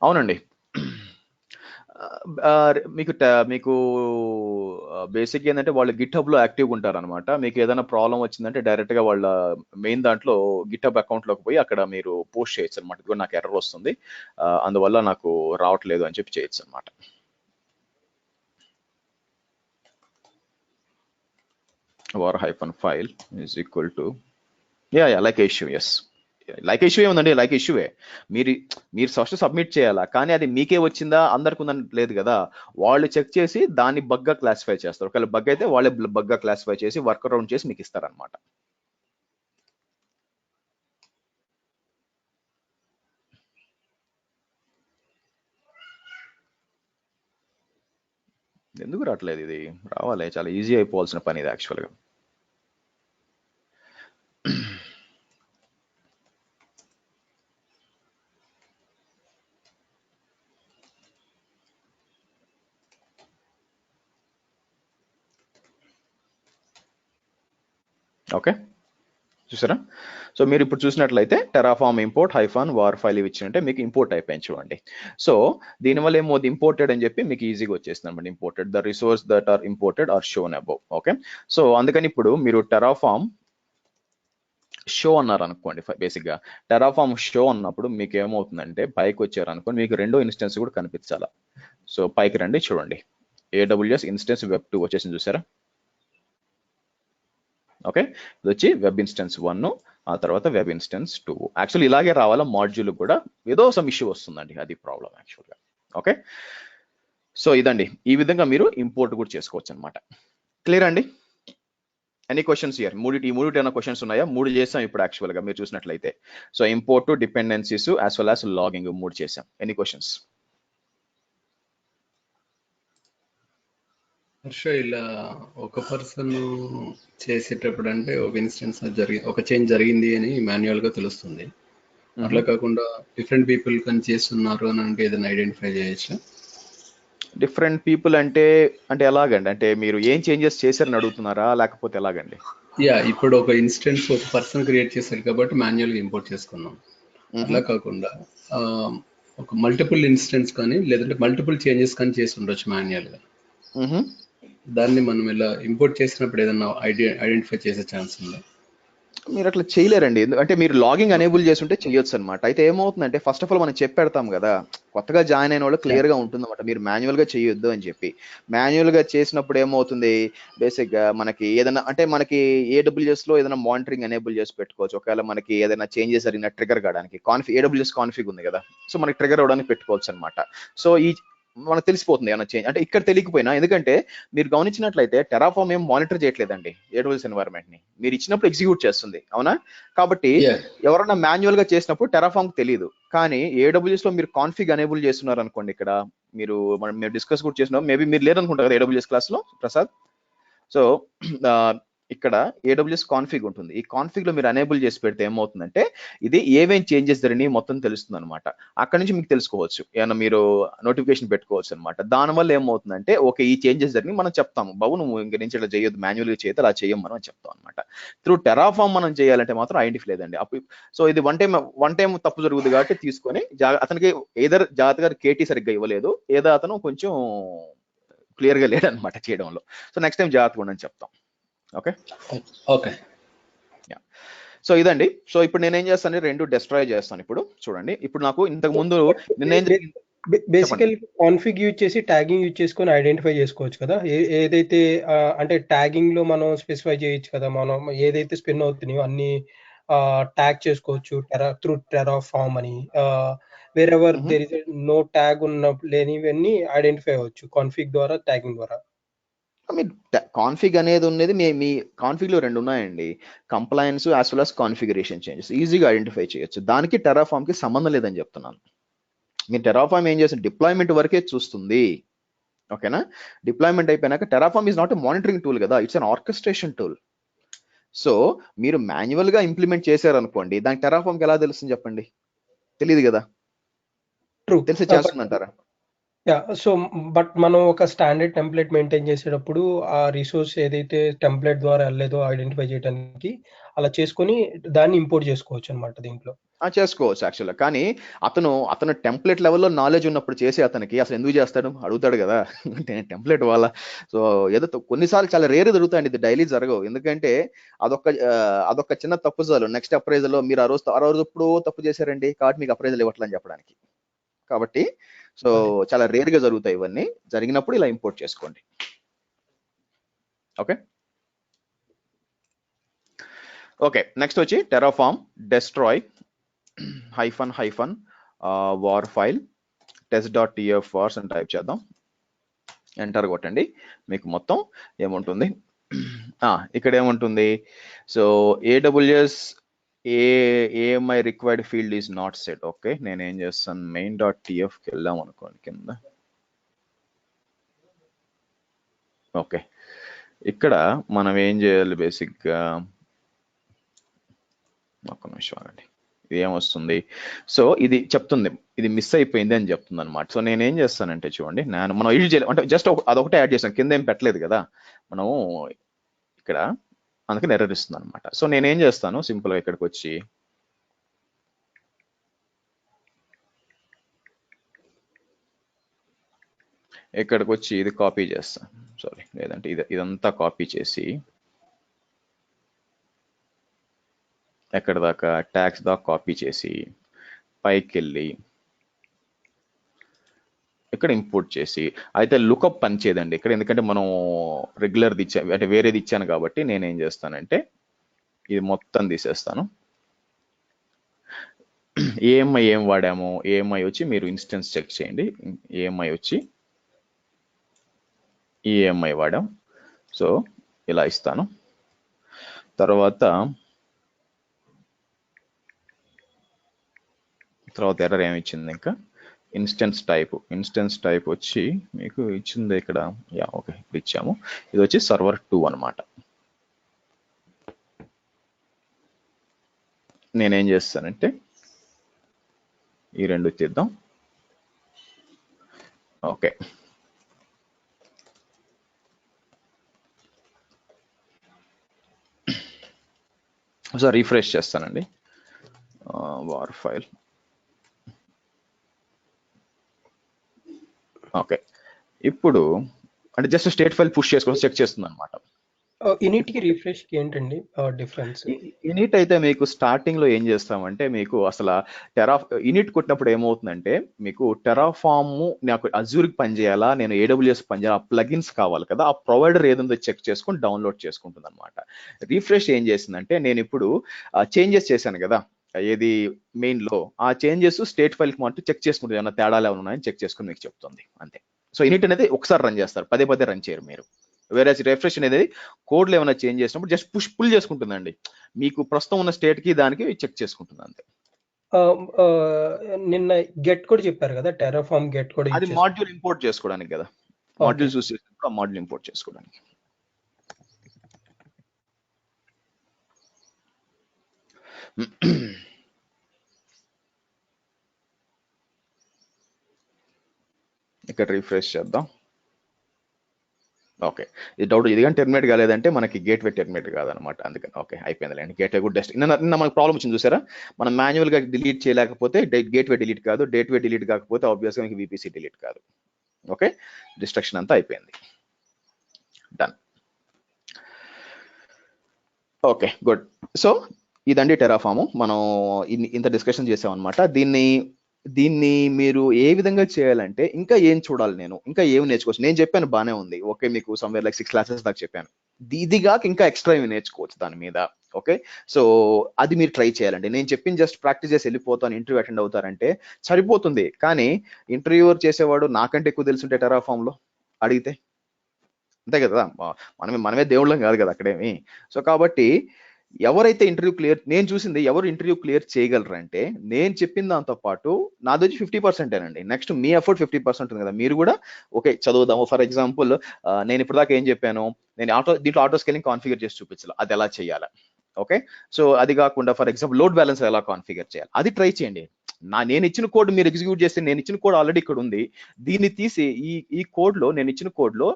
అవునండి, మీకు బేసిక్ ఏంటంటే వాళ్ళు గిట్హబ్లో యాక్టివ్గా ఉంటారనమాట. మీకు ఏదైనా ప్రాబ్లం వచ్చిందంటే డైరెక్ట్గా వాళ్ళ మెయిన్ దాంట్లో గిట్హబ్ అకౌంట్లోకి పోయి అక్కడ మీరు పోస్ట్ చేయొచ్చు అనమాట. ఇది నాకు ఎర్రర్ వస్తుంది, అందువల్ల నాకు రావట్లేదు అని చెప్పి చేయొచ్చు అనమాట. var-file is equal to like issue. yes, like issue ఏముందండి, లైక్ ఇష్యూవే. మీరు ఫస్ట్ సబ్మిట్ చేయాలా, కానీ అది మీకే వచ్చిందా అందరికి ఉందని లేదు కదా. వాళ్ళు చెక్ చేసి దాన్ని బగ్గా క్లాసిఫై చేస్తారు. ఒకవేళ బగ్ అయితే వాళ్ళే బగ్గా క్లాసిఫై చేసి వర్క్ అరౌండ్ చేసి మీకు ఇస్తారనమాట. ఎందుకు రావట్లేదు? ఇది రావాలి, చాలా ఈజీ అయిపోవాల్సిన పని ఇది యాక్చువల్గా. ఓకే, చూసారా? సో మీరు ఇప్పుడు చూసినట్లయితే టెరాఫామ్ ఇంపోర్ట్ -var ఫైల్ ఇవి ఇచ్చినట్టే మీకు ఇంపోర్ట్ అయిపోయింది చూడండి. సో దీనివల్ల ఏమో ఇంపోర్టెడ్ అని చెప్పి మీకు ఈజీగా వచ్చేస్తుంది అనమాట. Imported the resource that are imported are shown above. Okay, so అందుకని ఇప్పుడు మీరు టెరాఫామ్ షో అన్నారు అనుకోండి. బేసిక్గా టెరాఫామ్ షో అన్నప్పుడు మీకు ఏమవుతుందంటే పైకి వచ్చారు అనుకోండి, మీకు రెండో ఇన్స్టెన్స్ కూడా కనిపించాలా. సో పైకి రండి, చూడండి AWS ఇన్స్టెన్స్ web2 వచ్చేసింది చూసారా. ఓకే, ఇది వచ్చి వెబ్ ఇన్స్టెన్స్ 1, ఆ తర్వాత వెబ్ ఇన్స్టెన్స్ 2. యాక్చువల్లీ ఇలాగే రావాలా. మాడ్యూల్ కూడా ఏదో సమ్ ఇష్యూ వస్తుందండి, అది ప్రాబ్లం యాక్చువల్గా. ఓకే, సో ఇదండి, ఈ విధంగా మీరు ఇంపోర్ట్ కూడా చేసుకోవచ్చు అనమాట. క్లియర్ అండి? Any questions year? ఈ మూడు ఏమైనా క్వశ్చన్స్ ఉన్నాయా? 3 చేసాం ఇప్పుడు యాక్చువల్గా మీరు చూసినట్లయితే. So import, dependencies as well as logging 3 చేసాం. Any questions? హర్ష, ఇలా ఒక పర్సన్ చేసేటప్పుడు అంటే ఒక ఇన్స్టెన్స్ ఒక చేంజ్ జరిగింది అని మాన్యువల్ గా తెలుస్తుంది. అట్లా కాకుండా డిఫరెంట్ పీపుల్ కానీ చేస్తున్నారు అని అంటే ఏదైనా ఐడెంటిఫై చేయొచ్చా? డిఫరెంట్ పీపుల్ అంటే ఎలాగండి? అంటే మీరు ఏం చేంజెస్ చేశారని అడుగుతున్నారా, లేకపోతే ఎలాగండి? ఇప్పుడు ఒక ఇన్స్టెన్స్ ఒక పర్సన్ క్రియేట్ చేశారు కాబట్టి మాన్యువల్ గా ఇంపోర్ట్ చేసుకున్నాం. అట్లా కాకుండా ఒక మల్టిపుల్ ఇన్స్టెన్స్ కానీ లేదంటే మల్టిపుల్ చేంజెస్ కానీ చేసి ఉండొచ్చు మాన్యువల్గా. దాన్ని మనం ఇలా ఇంపోర్ట్ చేసినప్పుడు ఏదన్నా ఐడెంటిఫై చేసే ఛాన్స్ ఉందా? మీరు అట్లా చేయలేరండి. అంటే మీరు లాగింగ్ అనేబుల్ చేసి ఉంటే చేయొచ్చు అనమాట. అయితే ఏమవుతుందంటే ఫస్ట్ ఆఫ్ ఆల్ మనం చెప్పెడతాం కదా, కొత్తగా జాయిన్ అయిన వాళ్ళు క్లియర్ గా ఉంటుంది అనమాట, మీరు మాన్యువల్ గా చేయొద్దు అని చెప్పి. మాన్యువల్ గా చేసినప్పుడు ఏమవుతుంది, బేసిక్ గా మనకి ఏదైనా అంటే మనకి AWS లో ఏదైనా మానిటరింగ్ అనేబుల్ చేసి పెట్టుకోవచ్చు. ఒకవేళ మనకి ఏదైనా చేంజెస్ జరిగిన ట్రిగర్ కావడానికి AWS కాన్ఫిగ్ ఉంది కదా, సో మనకి ట్రిగర్ అవడానికి పెట్టుకోవచ్చు అనమాట. సో ఈ మనకు తెలిసిపోతుంది ఏమైనా చేంజ్ అంటే ఇక్కడ తెలియకపోయినా, ఎందుకంటే మీరు గమనించినట్లయితే టెరాఫామ్ ఏం మానిటర్ చేయట్లేదండి AWS ఎన్వైరన్మెంట్ ని, మీరు ఇచ్చినప్పుడు ఎగ్జిక్యూట్ చేస్తుంది, అవునా? కాబట్టి ఎవరైనా మాన్యువల్ గా చేసినప్పుడు టెరాఫామ్ తెలియదు. కానీ AWS లో మీరు కాన్ఫిగ్ అనేబుల్ చేస్తున్నారు అనుకోండి, ఇక్కడ మీరు డిస్కస్ కూడా చేస్తున్నాం, మేబీ మీరు లేరనుకుంటారు కదా AWS క్లాస్ లో ప్రసాద్. సో ఇక్కడ AWS కాన్ఫిగ్ ఉంటుంది. ఈ కాన్ఫిగ్ లో మీరు అనేబుల్ చేసి పెడితే ఏమవుతుందంటే ఇది ఏమేం చేంజెస్ జరిగినాయి మొత్తం తెలుస్తుంది అనమాట. అక్కడ నుంచి మీకు తెలుసుకోవచ్చు, ఏమన్నా మీరు నోటిఫికేషన్ పెట్టుకోవచ్చు అనమాట. దానివల్ల ఏమవుతుందంటే ఓకే ఈ చేంజెస్ జరిగి మనం చెప్తాము, బాబు నువ్వు ఇంక నుంచి ఇట్లా చేయొద్దు, మాన్యువల్గా చేయొద్దు, అలా చేయం మనం చెప్తాం అనమాట. త్రూ టెరాఫామ్ మనం చేయాలంటే మాత్రం ఐడెంటిఫై లేదండి. సో ఇది వన్ టైం తప్పు జరుగుతుంది కాబట్టి తీసుకొని అతనికి ఏదర్ జాగ్రత్తగా KT సరిగ్గా ఇవ్వలేదు, ఏదో అతను కొంచెం క్లియర్ గా లేడనమాట చేయడంలో. సో నెక్స్ట్ టైం జాగ్రత్తగా ఉండని చెప్తాం. ఓకే ఓకే సో ఇదండి. సో ఇప్పుడు నేనేం చేస్తాను, రెండు డెస్ట్రాయ్ చేస్తాను. ఇప్పుడు చూడండి, ఇప్పుడు నాకు ఇంతకు ముందు బేసికల్ కాన్ఫిగ్ యూజ్ చేసి ట్యాగింగ్ యూజ్ చేసుకొని ఐడెంటిఫై చేసుకోవచ్చు కదా, ఏదైతే అంటే ట్యాగింగ్ లో మనం స్పెసిఫై చేయొచ్చు కదా, మనం ఏదైతే స్పిన్ అవుతున్నాయో అన్ని ట్యాగ్ చేసుకోవచ్చు త్రూ టెరాఫామ్ అని. Wherever there is no tag ఉన్న లేనివన్నీ ఐడెంటిఫై అవ్వచ్చు కాన్ఫిగ్ ద్వారా, ట్యాగింగ్ ద్వారా. కాన్ఫిగ్ అనేది ఉన్నది మీ కాన్ఫిగ్ లో రెండు ఉన్నాయండి, compliance as well as configuration changes. ఈజీగా ఐడెంటిఫై చేయొచ్చు, దానికి టెరాఫామ్ కి సంబంధం లేదని చెప్తున్నాను. మీరు టెరాఫామ్ ఏం చేస్తుంది, డిప్లాయ్మెంట్ వరకే చూస్తుంది, ఓకేనా? డిప్లాయ్మెంట్ అయిపోయినాక Terraform is not a monitoring tool కదా, it's an orchestration tool. So మీరు మాన్యువల్ గా ఇంప్లిమెంట్ చేశారనుకోండి, దానికి టెరాఫామ్ కి ఎలా తెలుస్తుంది చెప్పండి, తెలియదు కదా, తెలిసి చేస్తుందంటారా? సో బట్ మనం ఒక స్టాండర్డ్ టెంప్లెట్ మెయింటైన్ చేసేటప్పుడు ఆ రిసోర్స్ ఏదైతే టెంప్లెట్ ద్వారా వెళ్ళలేదో ఐడెంటిఫై చేయడానికి అలా చేసుకొని దాన్ని ఇంపోర్ట్ చేసుకోవచ్చు అనమాట దీంట్లో. చేసుకోవచ్చు యాక్చువల్గా. కానీ అతను టెంప్లెట్ లెవెల్లో నాలెడ్జ్ ఉన్నప్పుడు చేసి అతనికి అసలు ఎందుకు చేస్తాడు, అడుగుతాడు కదా అంటే టెంప్లెట్ వల్ల. సో ఏదో కొన్నిసార్లు చాలా రేర్ జరుగుతాయండి, ఇది డైలీ జరగవు. ఎందుకంటే అదొక చిన్న తప్పు చాలు నెక్స్ట్ అప్రైజల్ లో మీరు ఆ రోజు ఎప్పుడో తప్పు చేశారండి కాబట్టి మీకు అప్రైజల్ ఇవ్వట్లని చెప్పడానికి. కాబట్టి సో చాలా రేర్ గా జరుగుతాయి ఇవన్నీ, జరిగినప్పుడు ఇలా ఇంపోర్ట్ చేసుకోండి. ఓకే నెక్స్ట్ వచ్చి Terraform destroy -var file test.tf wars అని టైప్ చేద్దాం, ఎంటర్ కొట్టండి. మీకు మొత్తం ఏముంటుంది, ఇక్కడ ఏముంటుంది, so AWS AMI required field is not set. Okay నేనేం చేస్తాను, main.tfకి వెళ్దాం అనుకోండి కింద. ఓకే ఇక్కడ మనం ఏం చేయాలి, బేసిక్గా ఒక్క నిమిషం ఆగండి, ఇది ఏమొస్తుంది, సో ఇది చెప్తుంది ఇది మిస్ అయిపోయింది అని చెప్తుంది అనమాట. సో నేనేం చేస్తానంటే చూడండి, మనం యూజ్ చేయాలి అంటే జస్ట్ అదొకటే యాడ్ చేస్తాను, కింద ఏం పెట్టలేదు కదా మనము ఇక్కడ, అందుకని ఎర్రర్ ఇస్తుంది అనమాట. సో నేనేం చేస్తాను, సింపుల్గా ఇక్కడికి వచ్చి ఇది కాపీ చేస్తాను, సారీ లేదంటే ఇదంతా కాపీ చేసి ఎక్కడ దాకా ట్యాగ్స్ దాకా కాపీ చేసి పైకి వెళ్ళి ఇక్కడ ఇంపోర్ట్ చేసి, అయితే లుకప్ పనిచేయదండి ఇక్కడ, ఎందుకంటే మనం రెగ్యులర్ది ఇచ్చాను అంటే వేరేది ఇచ్చాను కాబట్టి నేనేం చేస్తానంటే ఇది మొత్తం తీసేస్తాను. AMI ఏం వాడాము, AMI వచ్చి మీరు ఇన్స్టెన్స్ చెక్ చేయండి, AMI వచ్చి EMI వాడాం. సో ఇలా ఇస్తాను. తర్వాత ఎర్రర్ ఏమి ఇచ్చింది, ఇంకా ఇన్స్టెన్స్ టైప్ వచ్చి మీకు ఇచ్చింది ఇక్కడ, ఓకే ఇచ్చాము, ఇది వచ్చి సర్వర్ 2 అనమాట. నేనేం చేస్తానంటే ఈ రెండు తీద్దాం. ఓకే సో రీఫ్రెష్ చేస్తానండి, వార్ ఫైల్ ఓకే, ఇప్పుడు అంటే జస్ట్ స్టేట్ ఫైల్ పుష్ చేసుకొని చెక్ చేస్తుంది అనమాట. ఇనిట్కి రిఫ్రెష్కి ఏంటండి డిఫరెన్స్? ఇనిట్ అయితే మీకు స్టార్టింగ్ లో ఏం చేస్తామంటే మీకు అసలు ఇనిట్ కొట్టినప్పుడు ఏమవుతుందంటే మీకు టెరాఫామ్ నాకు అజూర్కి పనిచేయాలా, నేను ఏడబ్ల్యూఎస్ పనిచేయాలా, ఆ ప్లగిన్స్ కావాలి కదా, ఆ ప్రొవైడర్ ఏదో చెక్ చేసుకొని డౌన్లోడ్ చేసుకుంటుంది అనమాట. రిఫ్రెష్ ఏం చేసిందంటే నేను ఇప్పుడు చేంజెస్ చేశాను కదా ఏది మెయిన్ లో, ఆ చేంజెస్ స్టేట్ ఫైల్ కి మాత్రం చెక్ చేసుకుంటుంది, ఏమన్నా తేడాలు ఏమైనా ఉన్నాయని చెక్ చేసుకుని మీకు చెప్తుంది అంతే. సో ఇనిట్ అనేది ఒకసారి రన్ చేస్తారు, పదే పదే రన్ చేయరు మీరు. వేరే రిఫ్రెష్ అనేది కోడ్లో ఏమైనా చేంజ్ చేసినప్పుడు జస్ట్ పుల్ చేసుకుంటుందండి, మీకు ప్రస్తుతం ఉన్న స్టేట్ కి దానికి చెక్ చేసుకుంటుంది అంతే. నిన్న గెట్ కూడా చెప్పారు కదా, టెరాఫామ్ గెట్ కూడా అది మాడ్యూల్ ఇంపోర్ట్ చేసుకోవడానికి కదా, మాడ్యూల్ చూసి ఆ మాడ్యూల్ ఇంపోర్ట్ చేసుకోవడానికి. ఇక్కడ రిఫ్రెష్ చేద్దాం. ఓకే, ఈ డౌట్ ఇది కానీ టెర్మినేట్ కాలేదంటే మనకి గేట్వే టెర్మినేట్ కాదనమాట, అందుకని ఓకే అయిపోయిందిలేండి. గేట్వే కూడా డస్ట్ నిన్న మనకు ప్రాబ్లం వచ్చింది చూసారా, మనం మాన్యువల్ గా డిలీట్ చేయలేకపోతే గేట్వే డిలీట్ కాదు, డేట్వే డిలీట్ కాకపోతే ఆబ్వియస్ గా మీకు విపిసి డిలీట్ కాదు. ఓకే, డిస్ట్రక్షన్ అంతా అయిపోయింది, డన్. Okay good. సో ఇదండి టెరాఫామ్, మనం ఇంత డిస్కషన్ చేసాం అనమాట. దీన్ని మీరు ఏ విధంగా చేయాలంటే ఇంకా ఏం చూడాలి, నేను ఇంకా ఏమి నేర్చుకోవచ్చు. నేను చెప్పాను బానే ఉంది, ఓకే మీకు సమ్వేర్ లైక్ 6 క్లాసెస్ దాకా చెప్పాను, ఇదిగాక ఇంకా ఎక్స్ట్రా ఏమి నేర్చుకోవచ్చు దాని మీద. ఓకే, సో అది మీరు ట్రై చేయాలండి. నేను చెప్పిన జస్ట్ ప్రాక్టీస్ చేసి వెళ్ళిపోతాను, ఇంటర్వ్యూ అటెండ్ అవుతారంటే సరిపోతుంది, కానీ ఇంటర్వ్యూవర్ చేసేవాడు నాకంటే ఎక్కువ తెలుసుంటే టెరాఫామ్ లో అడిగితే, అంతే కదా, మనమే దేవుళ్ళం కాదు కదా అక్కడేమి. సో కాబట్టి ఎవరైతే నేను చూసింది ఎవరు ఇంటర్వ్యూ క్లియర్ చేయగలరంటే నేను చెప్పిన దాంతో పాటు నాది వచ్చి 50%ఏనండి, నెక్స్ట్ మీ ఎఫర్ట్ 50% ఉంది కదా, మీరు కూడా ఓకే చదువుదాము. ఫర్ ఎగ్జాంపుల్ నేను ఇప్పుడు దాకా ఏం చెప్పాను, నేను దీంట్లో ఆటో స్కేలింగ్ కాన్ఫిగర్ చేసి చూపించాలి, అది ఎలా చేయాలి. ఓకే, సో అది కాకుండా ఫర్ ఎగ్జాంపుల్ లోడ్ బ్యాలెన్స్ ఎలా కాన్ఫిగర్ చేయాలి, అది ట్రై చేయండి. నేను ఇచ్చిన కోడ్ మీరు ఎగ్జిక్యూట్ చేస్తే, నేను ఇచ్చిన కోడ్ ఆల్రెడీ ఇక్కడ ఉంది, దీన్ని తీసి ఈ కోడ్ లో నేను ఇచ్చిన కోడ్ లో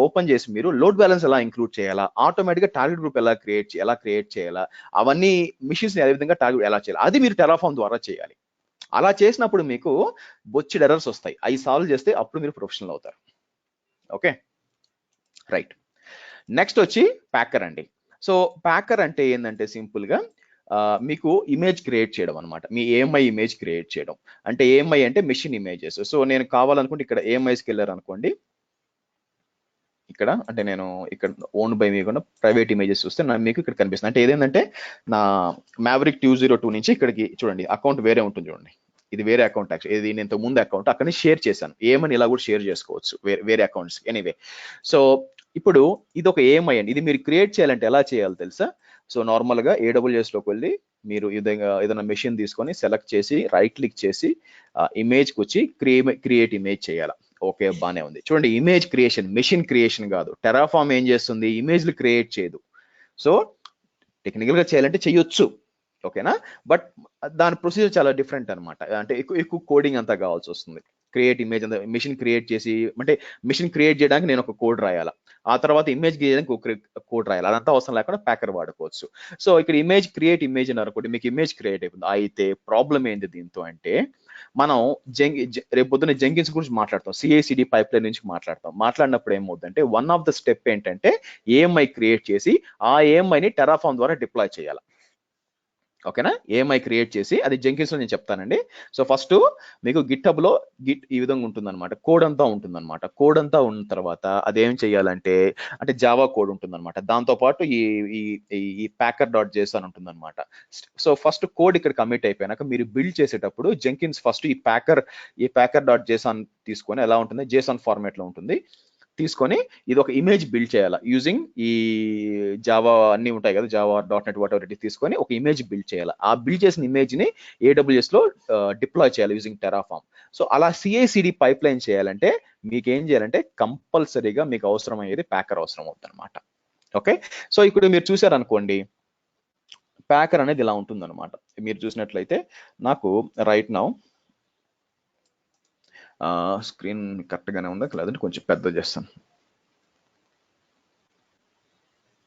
ఓపెన్ చేసి మీరు లోడ్ బ్యాలెన్స్ ఎలా ఇంక్లూడ్ చేయాలా, ఆటోమేటిక్ గా టార్గెట్ గ్రూప్ ఎలా క్రియేట్ చేయాలా, అవన్నీ మిషన్స్ ఏ విధంగా టార్గెట్ ఎలా చేయాలి, అది మీరు టెరాఫామ్ ద్వారా చేయాలి. అలా చేసినప్పుడు మీకు బొచ్చెడు ఎర్రర్స్ వస్తాయి, అవి సాల్వ్ చేస్తే అప్పుడు మీరు ప్రొఫెషనల్ అవుతారు. Okay right. నెక్స్ట్ వచ్చి ప్యాకర్ అండి. సో ప్యాకర్ అంటే ఏంటంటే సింపుల్ గా మీకు ఇమేజ్ క్రియేట్ చేయడం అనమాట, మీ ఏఎంఐ ఇమేజ్ క్రియేట్ చేయడం. అంటే ఏఎంఐ అంటే మెషిన్ ఇమేజెస్. సో నేను కావాలనుకుంటే ఇక్కడ ఏఎంఐస్కి వెళ్ళారు అనుకోండి, ఇక్కడ అంటే నేను ఇక్కడ ఓన్ బై మీ కూడా ప్రైవేట్ ఇమేజెస్ చూస్తే మీకు ఇక్కడ కనిపిస్తుంది. అంటే ఏదేంటంటే నా మ్యావరిక్ 202 నుంచి ఇక్కడికి చూడండి అకౌంట్ వేరే ఉంటుంది చూడండి, ఇది వేరే అకౌంట్ యాక్చువల్, ఇది నేను ముందు అకౌంట్ అక్కడి నుంచి షేర్ చేశాను, ఏమని ఇలా కూడా షేర్ చేసుకోవచ్చు వేరే అకౌంట్స్ ఎనీవే. సో ఇప్పుడు ఇది ఒక ఏఎంఐ అండి, ఇది మీరు క్రియేట్ చేయాలంటే ఎలా చేయాలో తెలుసా. సో నార్మల్ గా AWS లోకి వెళ్ళి మీరు ఏదైనా మెషిన్ తీసుకొని సెలెక్ట్ చేసి రైట్ క్లిక్ చేసి ఇమేజ్కి వచ్చి క్రియేట్ ఇమేజ్ చేయాలి. ఓకే బానే ఉంది. చూడండి ఇమేజ్ క్రియేషన్, మెషిన్ క్రియేషన్ కాదు. టెరాఫామ్ ఏం చేస్తుంది, ఇమేజ్లు క్రియేట్ చేయదు. సో టెక్నికల్ గా చేయాలంటే చెయ్యొచ్చు, ఓకేనా, బట్ దాని ప్రొసీజర్ చాలా డిఫరెంట్ అనమాట. అంటే ఎక్కువ కోడింగ్ అంతా కావాల్సి వస్తుంది. క్రియేట్ ఇమేజ్ అంతా మిషన్ క్రియేట్ చేసి, అంటే మిషన్ క్రియేట్ చేయడానికి నేను ఒక కోడ్ రాయాలా, ఆ తర్వాత ఇమేజ్ గీయడానికి ఒక కోడ్ రాయాలి, అదంతా అవసరం లేకుండా ప్యాకర్ వాడుకోవచ్చు. సో ఇక్కడ క్రియేట్ ఇమేజ్ అని అనుకోండి, మీకు ఇమేజ్ క్రియేట్ అయిపోతుంది. అయితే ప్రాబ్లం ఏంటి దీంతో అంటే, మనం రేపు పొద్దున్న జెంకిన్స్ గురించి మాట్లాడతాం, CI/CD పైప్ లైన్ నుంచి మాట్లాడినప్పుడు ఏమవుతుందంటే వన్ ఆఫ్ ద స్టెప్ ఏంటంటే ఏఎంఐ క్రియేట్ చేసి ఆ ఏఎంఐని టెరాఫామ్ ద్వారా డిప్లాయ్ చేయాలి. ఓకేనా, ఏఎంఐ క్రియేట్ చేసి అది జెంకిన్స్ లో నేను చెప్తానండి. సో ఫస్ట్ మీకు గిట్హబ్ లో ఈ విధంగా ఉంటుందన్నమాట, కోడ్ అంతా ఉంటుందన్నమాట. కోడ్ అంతా ఉన్న తర్వాత అదేం చేయాలంటే, అంటే జావా కోడ్ ఉంటుందన్నమాట, దాంతో పాటు ఈ packer.json అని ఉంటుందన్నమాట. సో ఫస్ట్ కోడ్ ఇక్కడ కమిట్ అయిపోయినాక మీరు బిల్డ్ చేసేటప్పుడు జెంకిన్స్ ఫస్ట్ ఈ packer.json తీసుకొని ఎలా ఉంటుంది, JSON ఫార్మాట్ లో ఉంటుంది, తీసుకొని ఇది ఒక ఇమేజ్ బిల్డ్ చేయాలి యూజింగ్ ఈ జావా అన్ని ఉంటాయి కదా, జావా .NET వాట్ ఎవర్ తీసుకొని ఒక ఇమేజ్ బిల్డ్ చేయాలి. ఆ బిల్డ్ చేసిన ఇమేజ్ ని AWS లో డిప్లాయ్ చేయాలి యూజింగ్ టెరాఫామ్. సో అలా CI/CD పైప్ లైన్ చేయాలంటే మీకు ఏం చేయాలంటే కంపల్సరీగా మీకు అవసరం అయ్యేది ప్యాకర్ అవసరం అవుతుంది అనమాట. ఓకే, సో ఇప్పుడు మీరు చూసారనుకోండి ప్యాకర్ అనేది ఇలా ఉంటుంది అనమాట. మీరు చూసినట్లయితే నాకు రైట్ నౌ స్క్రీన్ కరెక్ట్ గానే ఉందా, లేదంటే కొంచెం పెద్ద చేస్తాను.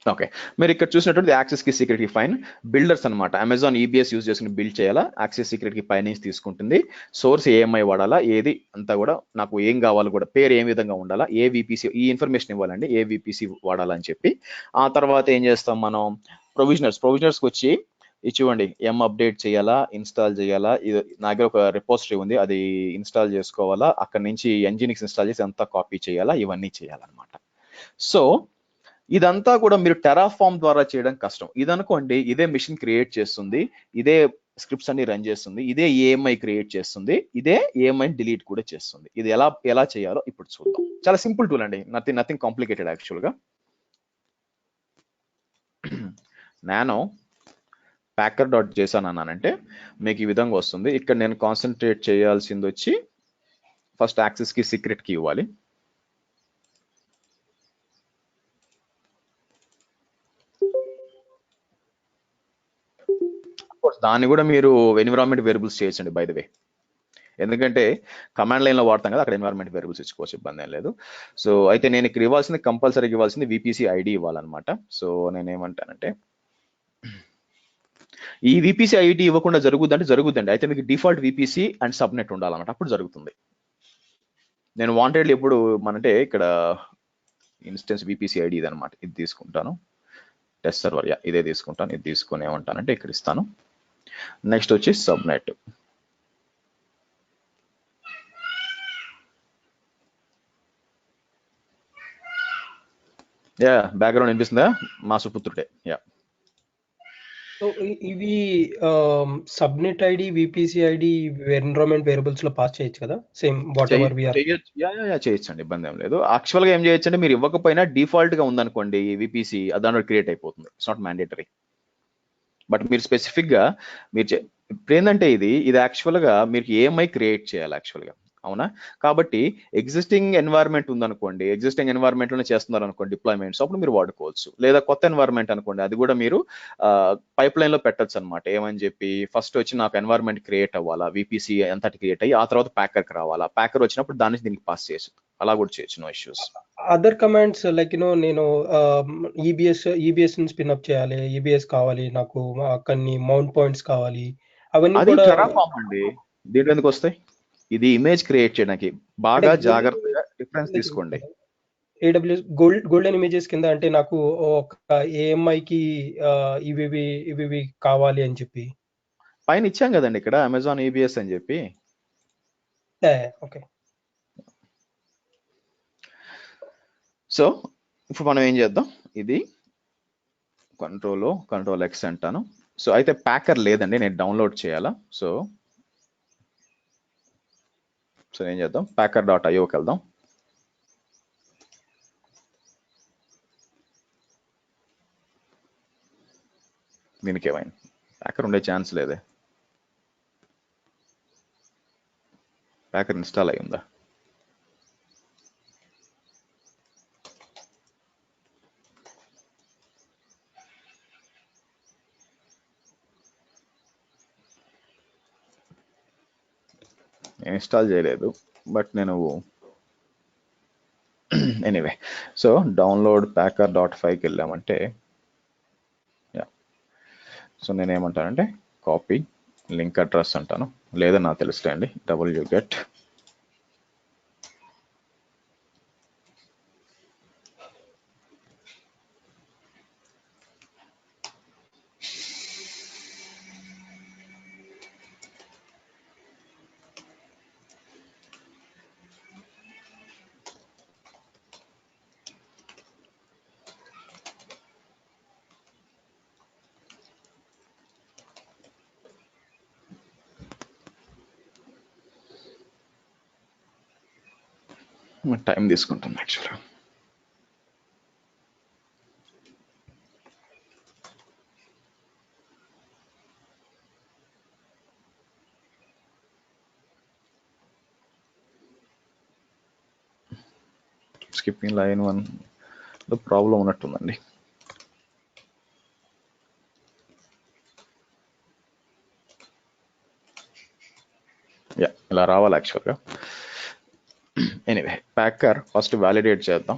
ఓకే, మీరు ఇక్కడ చూసినటువంటి యాక్సెస్ కి సీక్రెట్ కి ఫైన్ బిల్డర్స్ అనమాట. అమెజాన్ ఈబీఎస్ యూజ్ చేసుకుని బిల్డ్ చేయాలా, యాక్సెస్ సీక్రెట్ కి పై నుంచి తీసుకుంటుంది. సోర్స్ ఏఎంఐ వాడాలా, ఏది అంతా కూడా నాకు ఏం కావాలో కూడా, పేరు ఏ విధంగా ఉండాలా, ఏ విపిసి ఈ ఇన్ఫర్మేషన్ ఇవ్వాలండి, ఏ విపిసి వాడాలని చెప్పి. ఆ తర్వాత ఏం చేస్తాం మనం, ప్రొవిజనర్స్కి వచ్చి ఇచ్చివ్వండి, అప్డేట్ చేయాలా, ఇన్స్టాల్ చేయాలా, ఇది నా దగ్గర ఒక రిపోజిటరీ ఉంది, అది ఇన్స్టాల్ చేసుకోవాలా, అక్కడ నుంచి ఎన్జినిక్స్ ఇన్స్టాల్ చేసి అంతా కాపీ చేయాలా, ఇవన్నీ చేయాలన్నమాట. సో ఇదంతా కూడా మీరు టెరాఫామ్ ద్వారా చేయడం కష్టం. ఇది అనుకోండి, ఇదే మిషన్ క్రియేట్ చేస్తుంది, ఇదే స్క్రిప్ట్స్ అన్ని రన్ చేస్తుంది, ఇదే ఏఎంఐ క్రియేట్ చేస్తుంది, ఇదే ఏఎంఐ డిలీట్ కూడా చేస్తుంది. ఇది ఎలా చేయాలో ఇప్పుడు చూద్దాం. చాలా సింపుల్ టూల్ అండి, నథింగ్ కాంప్లికేటెడ్ యాక్చువల్గా. నేను packer.json అన్నానంటే మీకు ఈ విధంగా వస్తుంది. ఇక్కడ నేను కాన్సన్ట్రేట్ చేయాల్సింది వచ్చి ఫస్ట్ యాక్సెస్ కి సీక్రెట్ కి ఇవ్వాలి. దాన్ని కూడా మీరు ఎన్విరాన్మెంట్ వేరియబుల్స్ చేయొచ్చండి బై ద వే, ఎందుకంటే కమాండ్ లైన్ లో వాడతాం కదా, అక్కడ ఎన్విరాన్మెంట్ వేరియబుల్స్ ఇచ్చుకోవచ్చు, ఇబ్బంది ఏం లేదు. సో అయితే నేను ఇక్కడ ఇవ్వాల్సింది, కంపల్సరీగా ఇవ్వాల్సింది విపిసి ఐడి ఇవ్వాలన్నమాట. సో నేను ఏమంటానంటే, ఈ విపిసి ఐడి ఇవ్వకుండా జరుగుద్దండి. అయితే మీకు డిఫాల్ట్ విపిసి అండ్ సబ్నెట్ ఉండాలన్నమాట, అప్పుడు జరుగుతుంది. నేను వాంటెడ్లీ ఎప్పుడు అంటే ఇక్కడ ఇన్స్టెన్స్ విపిసి ఐడి ఇది అనమాట, ఇది తీసుకుంటాను. టెస్ట్ సర్వర్, ఇదే తీసుకుంటాను. ఇది తీసుకుని ఏమంటానంటే ఇక్కడ ఇస్తాను. నెక్స్ట్ వచ్చి సబ్నెట్. బ్యాక్గ్రౌండ్ వినిపిస్తుందా, మా సుపుత్రుడే. సో ఇవి subnet ID, VPC ID environment variables లో పాస్ చేయొచ్చు కదా, same whatever we are. చేయొచ్చండి, ఇబ్బంది ఏం లేదు. యాక్చువల్ గా ఏం చేయొచ్చు అంటే, మీరు ఇవ్వకపోయినా డిఫాల్ట్ గా ఉందనుకోండి విపిసి, దాంట్లో క్రియేట్ అయిపోతుంది. It's not mandatory. బట్ మీరు స్పెసిఫిక్ గా మీరు ఇప్పుడు ఏంటంటే, ఇది యాక్చువల్ గా మీరు ఏఎంఐ క్రియేట్ చేయాలి యాక్చువల్ గా, అవునా? కాబట్టి ఎగ్జిస్టింగ్ ఎన్వైర్న్మెంట్ ఉందనుకోండి, ఎగ్జిస్టింగ్ ఎన్వైర్న్మెంట్ లోనే చేస్తున్నారు అనుకోండి డిప్లాయ్మెంట్స్, అప్పుడు మీరు వాడుకోవచ్చు. లేదా కొత్త ఎన్వైర్న్మెంట్ అనుకోండి, అది కూడా మీరు పైప్ లైన్ లో పెట్టచ్చు అనమాట. ఏమని చెప్పి, ఫస్ట్ వచ్చి నాకు ఎన్వైర్న్మెంట్ క్రియేట్ అవ్వాలా, విపిసి అంతటి క్రియేట్ అయ్యి, ఆ తర్వాత ప్యాకర్కి రావాలా, ప్యాకర్ వచ్చినప్పుడు దాని నుంచి దీనికి పాస్ చేయొచ్చు, అలా కూడా చేయొచ్చు, no issues. Other commands like నేను ఈబిఎస్ స్పిన్ అప్ చేయాలి, ఈబిఎస్ కావాలి నాకు, కొన్ని మౌంట్ పాయింట్స్ కావాలి, అవన్నీ కూడా టెరాఫామ్ అండి. దీంట్లో ఎందుకు వస్తాయి? ఇది ఇమేజ్ క్రియేట్ చేయడానికి, బాగా జాగ్రత్తగా డిఫరెన్స్ తీసుకోండి. ఏడబ్ల్యూఎస్ గోల్డెన్ ఇమేజెస్ కింద అంటే నాకు ఒక ఏఎంఐకి ఇవి కావాలి అని చెప్పి పైన ఇచ్చాం కదండి ఇక్కడ, అమెజాన్ ఈబిఎస్ అని చెప్పి. ఓకే, సో ఇప్పుడు మనం ఏం చేద్దాం, ఇది కంట్రోల్ ఎక్స్ అంటాను. సో అయితే ప్యాకర్ లేదండి, నేను డౌన్లోడ్ చేయాలా. సో ఏం చేద్దాం, packer.ioకి వెళ్దాం. దీనికి ఏమైంది, ప్యాకర్ ఉండే ఛాన్స్ లేదే. ప్యాకర్ ఇన్స్టాల్ అయి ఉందా? నేను ఇన్స్టాల్ చేయలేదు, బట్ నేను ఎనీవే. సో డౌన్లోడ్ packer.5కి వెళ్ళామంటే, సో నేనేమంటానంటే కాపీ లింక్ అడ్రస్ అంటాను, లేదా నాకు తెలుస్తాయండి, wget టైం తీసుకుంటుంది యాక్చువల్గా. స్కిప్పింగ్ లైన్ 1 ప్రాబ్లం ఉన్నట్టుందండి. ఇలా రావాలి యాక్చువల్గా. ఎనీవే, ప్యాకర్ ఫస్ట్ వ్యాలిడేట్ చేద్దాం.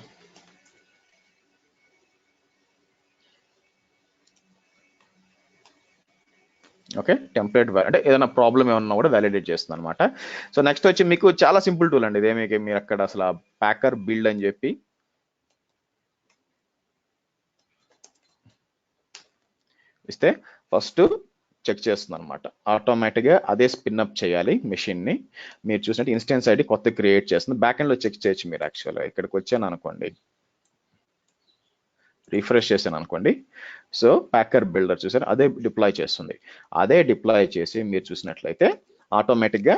ఓకే, టెంప్లెట్ అంటే ఏదైనా ప్రాబ్లం ఏమన్నా కూడా వ్యాలిడేట్ చేస్తుంది అనమాట. సో నెక్స్ట్ వచ్చి మీకు చాలా సింపుల్ టూల్ అండి ఇదే. మీకు మీరు అక్కడ అసలు ప్యాకర్ బిల్డ్ అని చెప్పి ఇస్తే ఫస్ట్ చెక్ చేస్తుంది అనమాట. ఆటోమేటిక్గా అదే స్పిన్అప్ చేయాలి మెషిన్ని. మీరు చూసినట్టు ఇన్స్టెన్స్ ఐడి కొత్త క్రియేట్ చేస్తుంది. బ్యాక్ ఎండ్లో చెక్ చేయొచ్చు మీరు. యాక్చువల్గా ఇక్కడికి వచ్చాను అనుకోండి, రిఫ్రెష్ చేశాను అనుకోండి, సో ప్యాకర్ బిల్డర్ చూసారు అదే డిప్లాయ్ చేస్తుంది. అదే డిప్లాయ్ చేసి మీరు చూసినట్లయితే ఆటోమేటిక్గా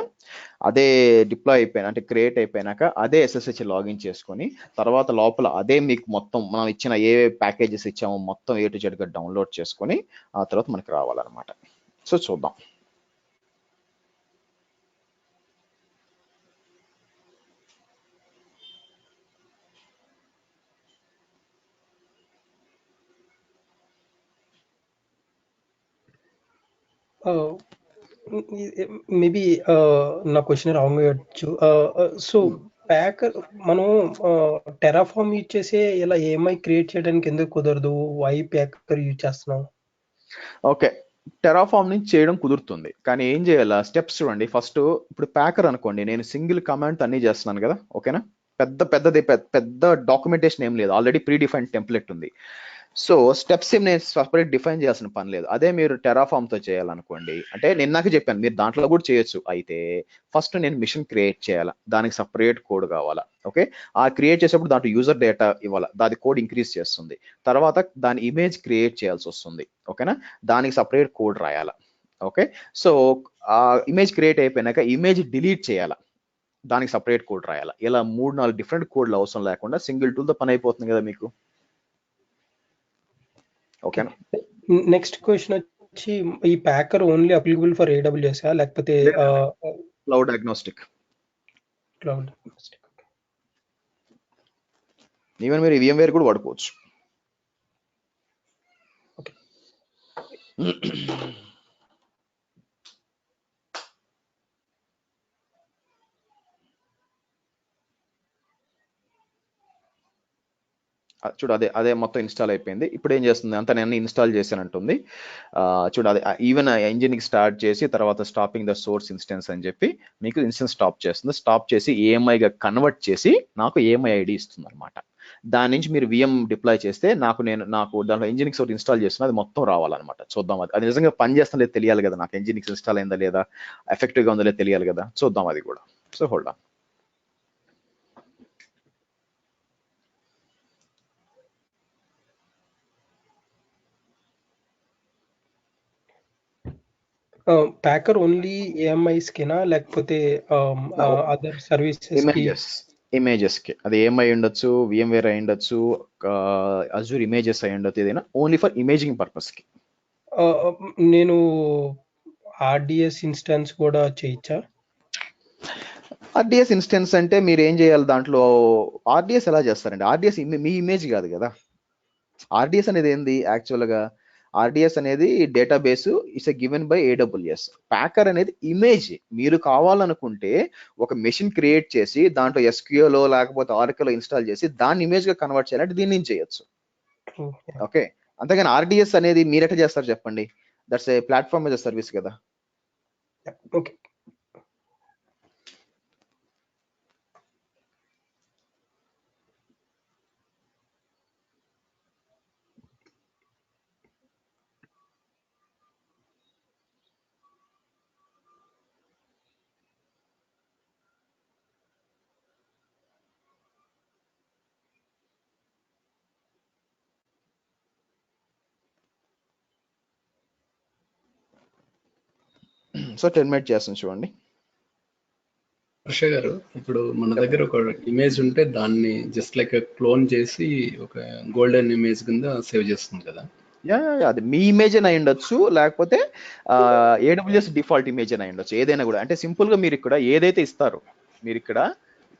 అదే డిప్లాయ్ అయిపోయిన అంటే క్రియేట్ అయిపోయినాక అదే SSH లాగిన్ చేసుకొని తర్వాత లోపల అదే మీకు మొత్తం మనం ఇచ్చిన ఏ ప్యాకేజెస్ ఇచ్చామో మొత్తం A to Z గా డౌన్లోడ్ చేసుకొని ఆ తర్వాత మనకి రావాలన్నమాట. సో చూద్దాం. మేబీ నా క్వశ్చన్ రాంగ్ అయ్యొచ్చు. సో ప్యాకర్ మనం టెరాఫామ్ యూజ్ చేసి ఇలా ఏమై క్రియేట్ చేయడానికి ఎందుకు కుదరదు? వై ప్యాకర్ యూజ్ చేస్తున్నాం? ఓకే, టెరాఫామ్ నుంచి చేయడం కుదురుతుంది, కానీ ఏం చేయాలా స్టెప్స్ చూడండి. ఫస్ట్ ఇప్పుడు ప్యాకర్ అనుకోండి, నేను సింగిల్ కమాండ్ అన్ని చేస్తున్నాను కదా, ఓకేనా. పెద్ద డాక్యుమెంటేషన్ ఏం లేదు, ఆల్రెడీ ప్రీ డిఫైన్డ్ టెంప్లెట్ ఉంది. సో స్టెప్స్ ఏం నేను సపరేట్ డిఫైన్ చేయాల్సిన పని లేదు. అదే మీరు టెరాఫామ్ తో చేయాలనుకోండి, అంటే నేను నాకు చెప్పాను మీరు దాంట్లో కూడా చేయొచ్చు. అయితే ఫస్ట్ నేను మిషన్ క్రియేట్ చేయాలా, దానికి సపరేట్ కోడ్ కావాలా. ఓకే, ఆ క్రియేట్ చేసేప్పుడు దాంట్లో యూజర్ డేటా ఇవ్వాలా, దాని కోడ్ ఇంక్రీజ్ చేస్తుంది. తర్వాత దాని ఇమేజ్ క్రియేట్ చేయాల్సి వస్తుంది, ఓకేనా, దానికి సపరేట్ కోడ్ రాయాలా. ఓకే, సో ఆ ఇమేజ్ క్రియేట్ అయిపోయినాక ఇమేజ్ డిలీట్ చేయాలా, దానికి సపరేట్ కోడ్ రాయాలా. ఇలా 3-4 డిఫరెంట్ కోడ్లు అవసరం లేకుండా సింగిల్ టూల్తో పని అయిపోతుంది కదా మీకు. ఓకేనా. నెక్స్ట్ క్వశ్చన్ వచ్చి ఈ packer only applicable for AWS లేకపోతే క్లౌడ్ అగ్నోస్టిక్. క్లౌడ్ ఈవెన్ మీరు VMware కూడా వాడుకోవచ్చు. చూడు అదే మొత్తం ఇన్స్టాల్ అయిపోయింది. ఇప్పుడు ఏం చేస్తుంది అంతా నేను ఇన్స్టాల్ చేశానంటుంది. చూడు అదే ఈవెన్ ఇంజిన్కి స్టార్ట్ చేసి తర్వాత స్టాపింగ్ ద సోర్స్ ఇన్స్టెన్స్ అని చెప్పి మీకు ఇన్స్టెన్స్ స్టాప్ చేస్తుంది. స్టాప్ చేసి AMIగా కన్వర్ట్ చేసి నాకు AMI ID ఇస్తుంది అనమాట. దాని నుంచి మీరు VM డిప్లాయ్ చేస్తే నాకు దాంట్లో ఇంజినిక్స్ ఒకటి ఇన్స్టాల్ చేస్తున్నా, అది మొత్తం రావాలన్నమాట. చూద్దాం అది నిజంగా పని చేస్తుందో లేదో తెలియాలి కదా, నాకు ఇంజినిక్స్ ఇన్స్టాల్ అయిందా లేదా, ఎఫెక్టివ్గా ఉందో లేదో తెలియాలి కదా. చూద్దాం అది కూడా. So hold on. Packer only AMIs కినా లేకపోతే అదర్ సర్వీసెస్ కి? ఇమేజెస్ కి అది AMI ఉండొచ్చు, VMware అయి ఉండొచ్చు, Azure ఇమేజెస్ అయి ఉండొచ్చు, ఏదైనా ఓన్లీ ఫర్ ఇమేజింగ్ పర్పస్ కి. నేను RDS ఇన్స్టెన్స్ కూడా చేయొచ్చా? RDS ఇన్స్టెన్స్ అంటే మీరు ఏం చేయాలి దాంట్లో, RDS ఎలా చేస్తారండి, RDS మీ ఇమేజ్ కాదు కదా. RDS అనేది ఏంది యాక్చువల్గా, RDS అనేది database it's given by AWS. Packer అనేది ఇమేజ్. మీరు కావాలనుకుంటే ఒక మెషిన్ క్రియేట్ చేసి దాంట్లో SQL లేకపోతే Oracle ఇన్స్టాల్ చేసి దాన్ని ఇమేజ్ గా కన్వర్ట్ చేయాలంటే దీన్ని నుంచి చేయొచ్చు. ఓకే, అంతేగాని RDS అనేది మీరు ఎట్లా చేస్తారు చెప్పండి, that's a platform as a service కదా. ఓకే, సో 10 మినిట్ చేస్తాను చూడండి. హర్ష గారు, ఇప్పుడు మన దగ్గర ఒక ఇమేజ్ ఉంటే దాన్ని జస్ట్ లైక్ క్లోన్ చేసి ఒక గోల్డెన్ ఇమేజ్ కింద సేవ్ చేస్తుంది కదా. అది మీ ఇమేజ్ అని ఉండొచ్చు, లేకపోతే AWS డిఫాల్ట్ ఇమేజ్ అని ఉండొచ్చు, ఏదైనా కూడా. అంటే సింపుల్ గా మీరు ఇక్కడ ఏదైతే ఇస్తారో, మీరు ఇక్కడ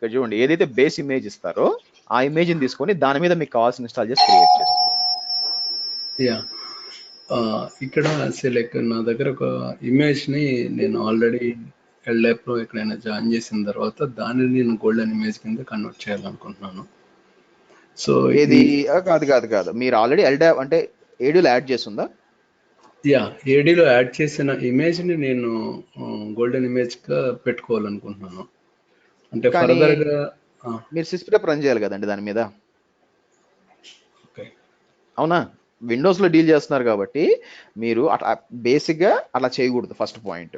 చూడండి ఏదైతే బేస్ ఇమేజ్ ఇస్తారో ఆ ఇమేజ్ ని తీసుకొని దాని మీద మీకు కావాల్సిన ఇన్స్టాల్ చేసి క్రియేట్ చేస్తారు. యా, ఇక్కడ లైక్ నా దగ్గర ఒక ఇమేజ్ ని నేను ఆల్రెడీ LDAP లో ఎక్కడైనా జాయిన్ చేసిన తర్వాత దానిని నేను గోల్డెన్ ఇమేజ్ కింద కన్వర్ట్ చేయాలనుకుంటున్నాను. సో ఏది కాదు మీరు ఆల్రెడీ LDAP అంటే AWS యాడ్ చేస్తుందా? యా, ఏడీలో యాడ్ చేసిన ఇమేజ్ని నేను గోల్డెన్ ఇమేజ్గా పెట్టుకోవాలనుకుంటున్నాను. అంటే కానీ ఫర్దర్గా మీరు సిస్ప్రెప్ రన్ చేయాలి కదండి దాని మీద, ఓకే. అవునా? విండోస్లో డీల్ చేస్తున్నారు కాబట్టి మీరు అట్లా బేసిక్గా అలా చేయకూడదు. First point,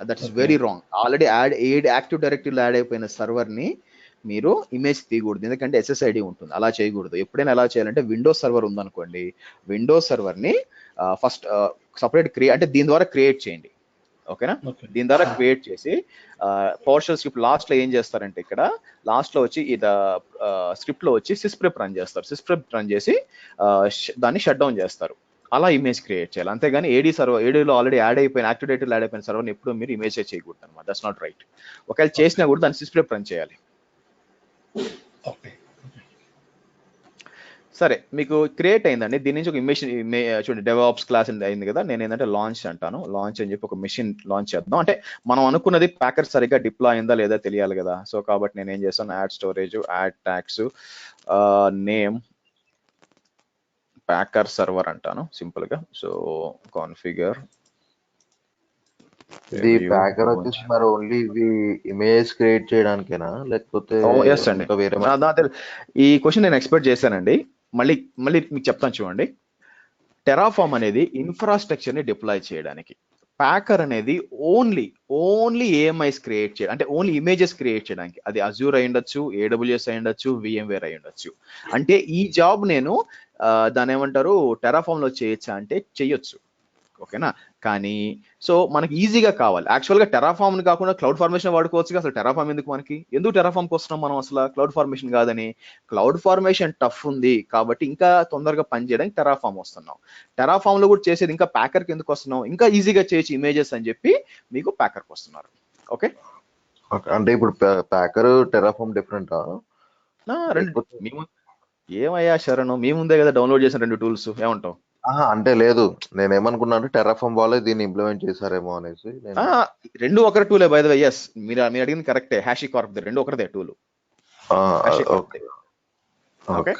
that is okay. Very wrong. Already active డైరెక్టరీలో యాడ్ అయిపోయిన సర్వర్ని మీరు ఇమేజ్ తీయకూడదు, ఎందుకంటే SSID ఉంటుంది. అలా చేయకూడదు. ఎప్పుడైనా ఎలా చేయాలంటే విండోస్ సర్వర్ ఉందనుకోండి, విండోస్ సర్వర్ని ఫస్ట్ సపరేట్ అంటే దీని ద్వారా క్రియేట్ చేయండి, ఓకేనా? ఓకే. దీని ద్వారా క్రియేట్ చేసి పవర్షెల్ స్క్రిప్ట్ లాస్ట్లో ఏం చేస్తారంటే ఇక్కడ లాస్ట్లో వచ్చి ఇది స్క్రిప్ట్లో వచ్చి సిస్ప్రెప్ రన్ చేస్తారు. సిస్ప్రెప్ రన్ చేసి దాన్ని షట్ డౌన్ చేస్తారు. అలా ఇమేజ్ క్రియేట్ చేయాలి, అంతేగాని ఏడీలో ఆల్రెడీ యాడ్ అయిపోయిన యాక్టివ్ డైరెక్టరీలో యాడ్ అయిపోయిన సర్వర్ని ఎప్పుడు మీరు ఇమేజ్ చేయకూడదు అనమాట. That's not right. ఒకవేళ చేసినా కూడా దాన్ని సిస్ప్రెప్ రన్ చేయాలి. ఓకే. సరే, మీకు క్రియేట్ అయిందండి. దీని నుంచి ఒక ఇమేజ్ చూడండి, డెవాప్స్ క్లాస్ అయింది కదా. నేను ఏంటంటే లాంచ్ అంటాను. లాంచ్ అని చెప్పి ఒక మెషిన్ లాంచ్ చేద్దాం. అంటే మనం అనుకున్నది ప్యాకర్ సరిగ్గా డిప్లాయ్ అయిందా లేదా తెలియాలి కదా. సో కాబట్టి నేను ఏం చేస్తాను, add storage, add tags, name packer server అంటాను సింపుల్ గా. సో కాన్ఫిగర్ ఇది ప్యాకర్ వచ్చేసి మరి ఓన్లీ ఇవి ఇమేజ్ క్రియేట్ చేయడానికేనా, లేకపోతే ఎస్ అండి. ఇంకా వేరే ఈ క్వశ్చన్ నేను ఎక్స్పెక్ట్ చేశానండి. మళ్ళీ మీకు చెప్తాను చూడండి. టెరాఫామ్ అనేది ఇన్ఫ్రాస్ట్రక్చర్ ని డిప్లాయ్ చేయడానికి, ప్యాకర్ అనేది ఓన్లీ ఏఎంఐస్ క్రియేట్ చేయడం, అంటే ఓన్లీ ఇమేజెస్ క్రియేట్ చేయడానికి. అది అజూర్ అయి ఉండొచ్చు, AWS అయి ఉండొచ్చు, VMware అయి ఉండొచ్చు. అంటే ఈ జాబ్ నేను దాని ఏమంటారు టెరాఫామ్ లో చేయొచ్చా అంటే చెయ్యొచ్చు, ఓకేనా? కానీ సో మనకి ఈజీగా కావాలి. యాక్చువల్గా టెరాఫామ్ కాకుండా క్లౌడ్ ఫార్మేషన్ వాడుకోవచ్చు. అసలు టెరాఫామ్ ఎందుకు టెరాఫామ్కి వస్తున్నాం మనం? అసలు క్లౌడ్ ఫార్మేషన్ కాదని. క్లౌడ్ ఫార్మేషన్ టఫ్ ఉంది కాబట్టి ఇంకా తొందరగా పనిచేయడానికి టెరాఫామ్ వస్తున్నాం. టెరాఫామ్ లో కూడా చేసేది ఇంకా ప్యాకర్కి ఎందుకు వస్తున్నాం? ఇంకా ఈజీగా చేయొచ్చు ఇమేజెస్ అని చెప్పి మీకు ప్యాకర్కి వస్తున్నారు. ఓకే, అంటే ఇప్పుడు ప్యాకర్ టెరాఫామ్ డిఫరెంటా? రెండు ఏమయ్యా శరణు, మీ ముందే కదా డౌన్లోడ్ చేసిన 2 టూల్స్, ఏమంటావు? అంటే లేదు, నేనేమనుకున్నా అంటే టెరాఫామ్ వాళ్ళే దీన్ని ఇంప్లిమెంట్ చేశారేమో అనేసి. రెండు ఒకరి టూలే బై ద వే. ఎస్, మీరు అడిగింది కరెక్టే. HashiCorp రెండు ఒకరిదే టూల్. ఓకే,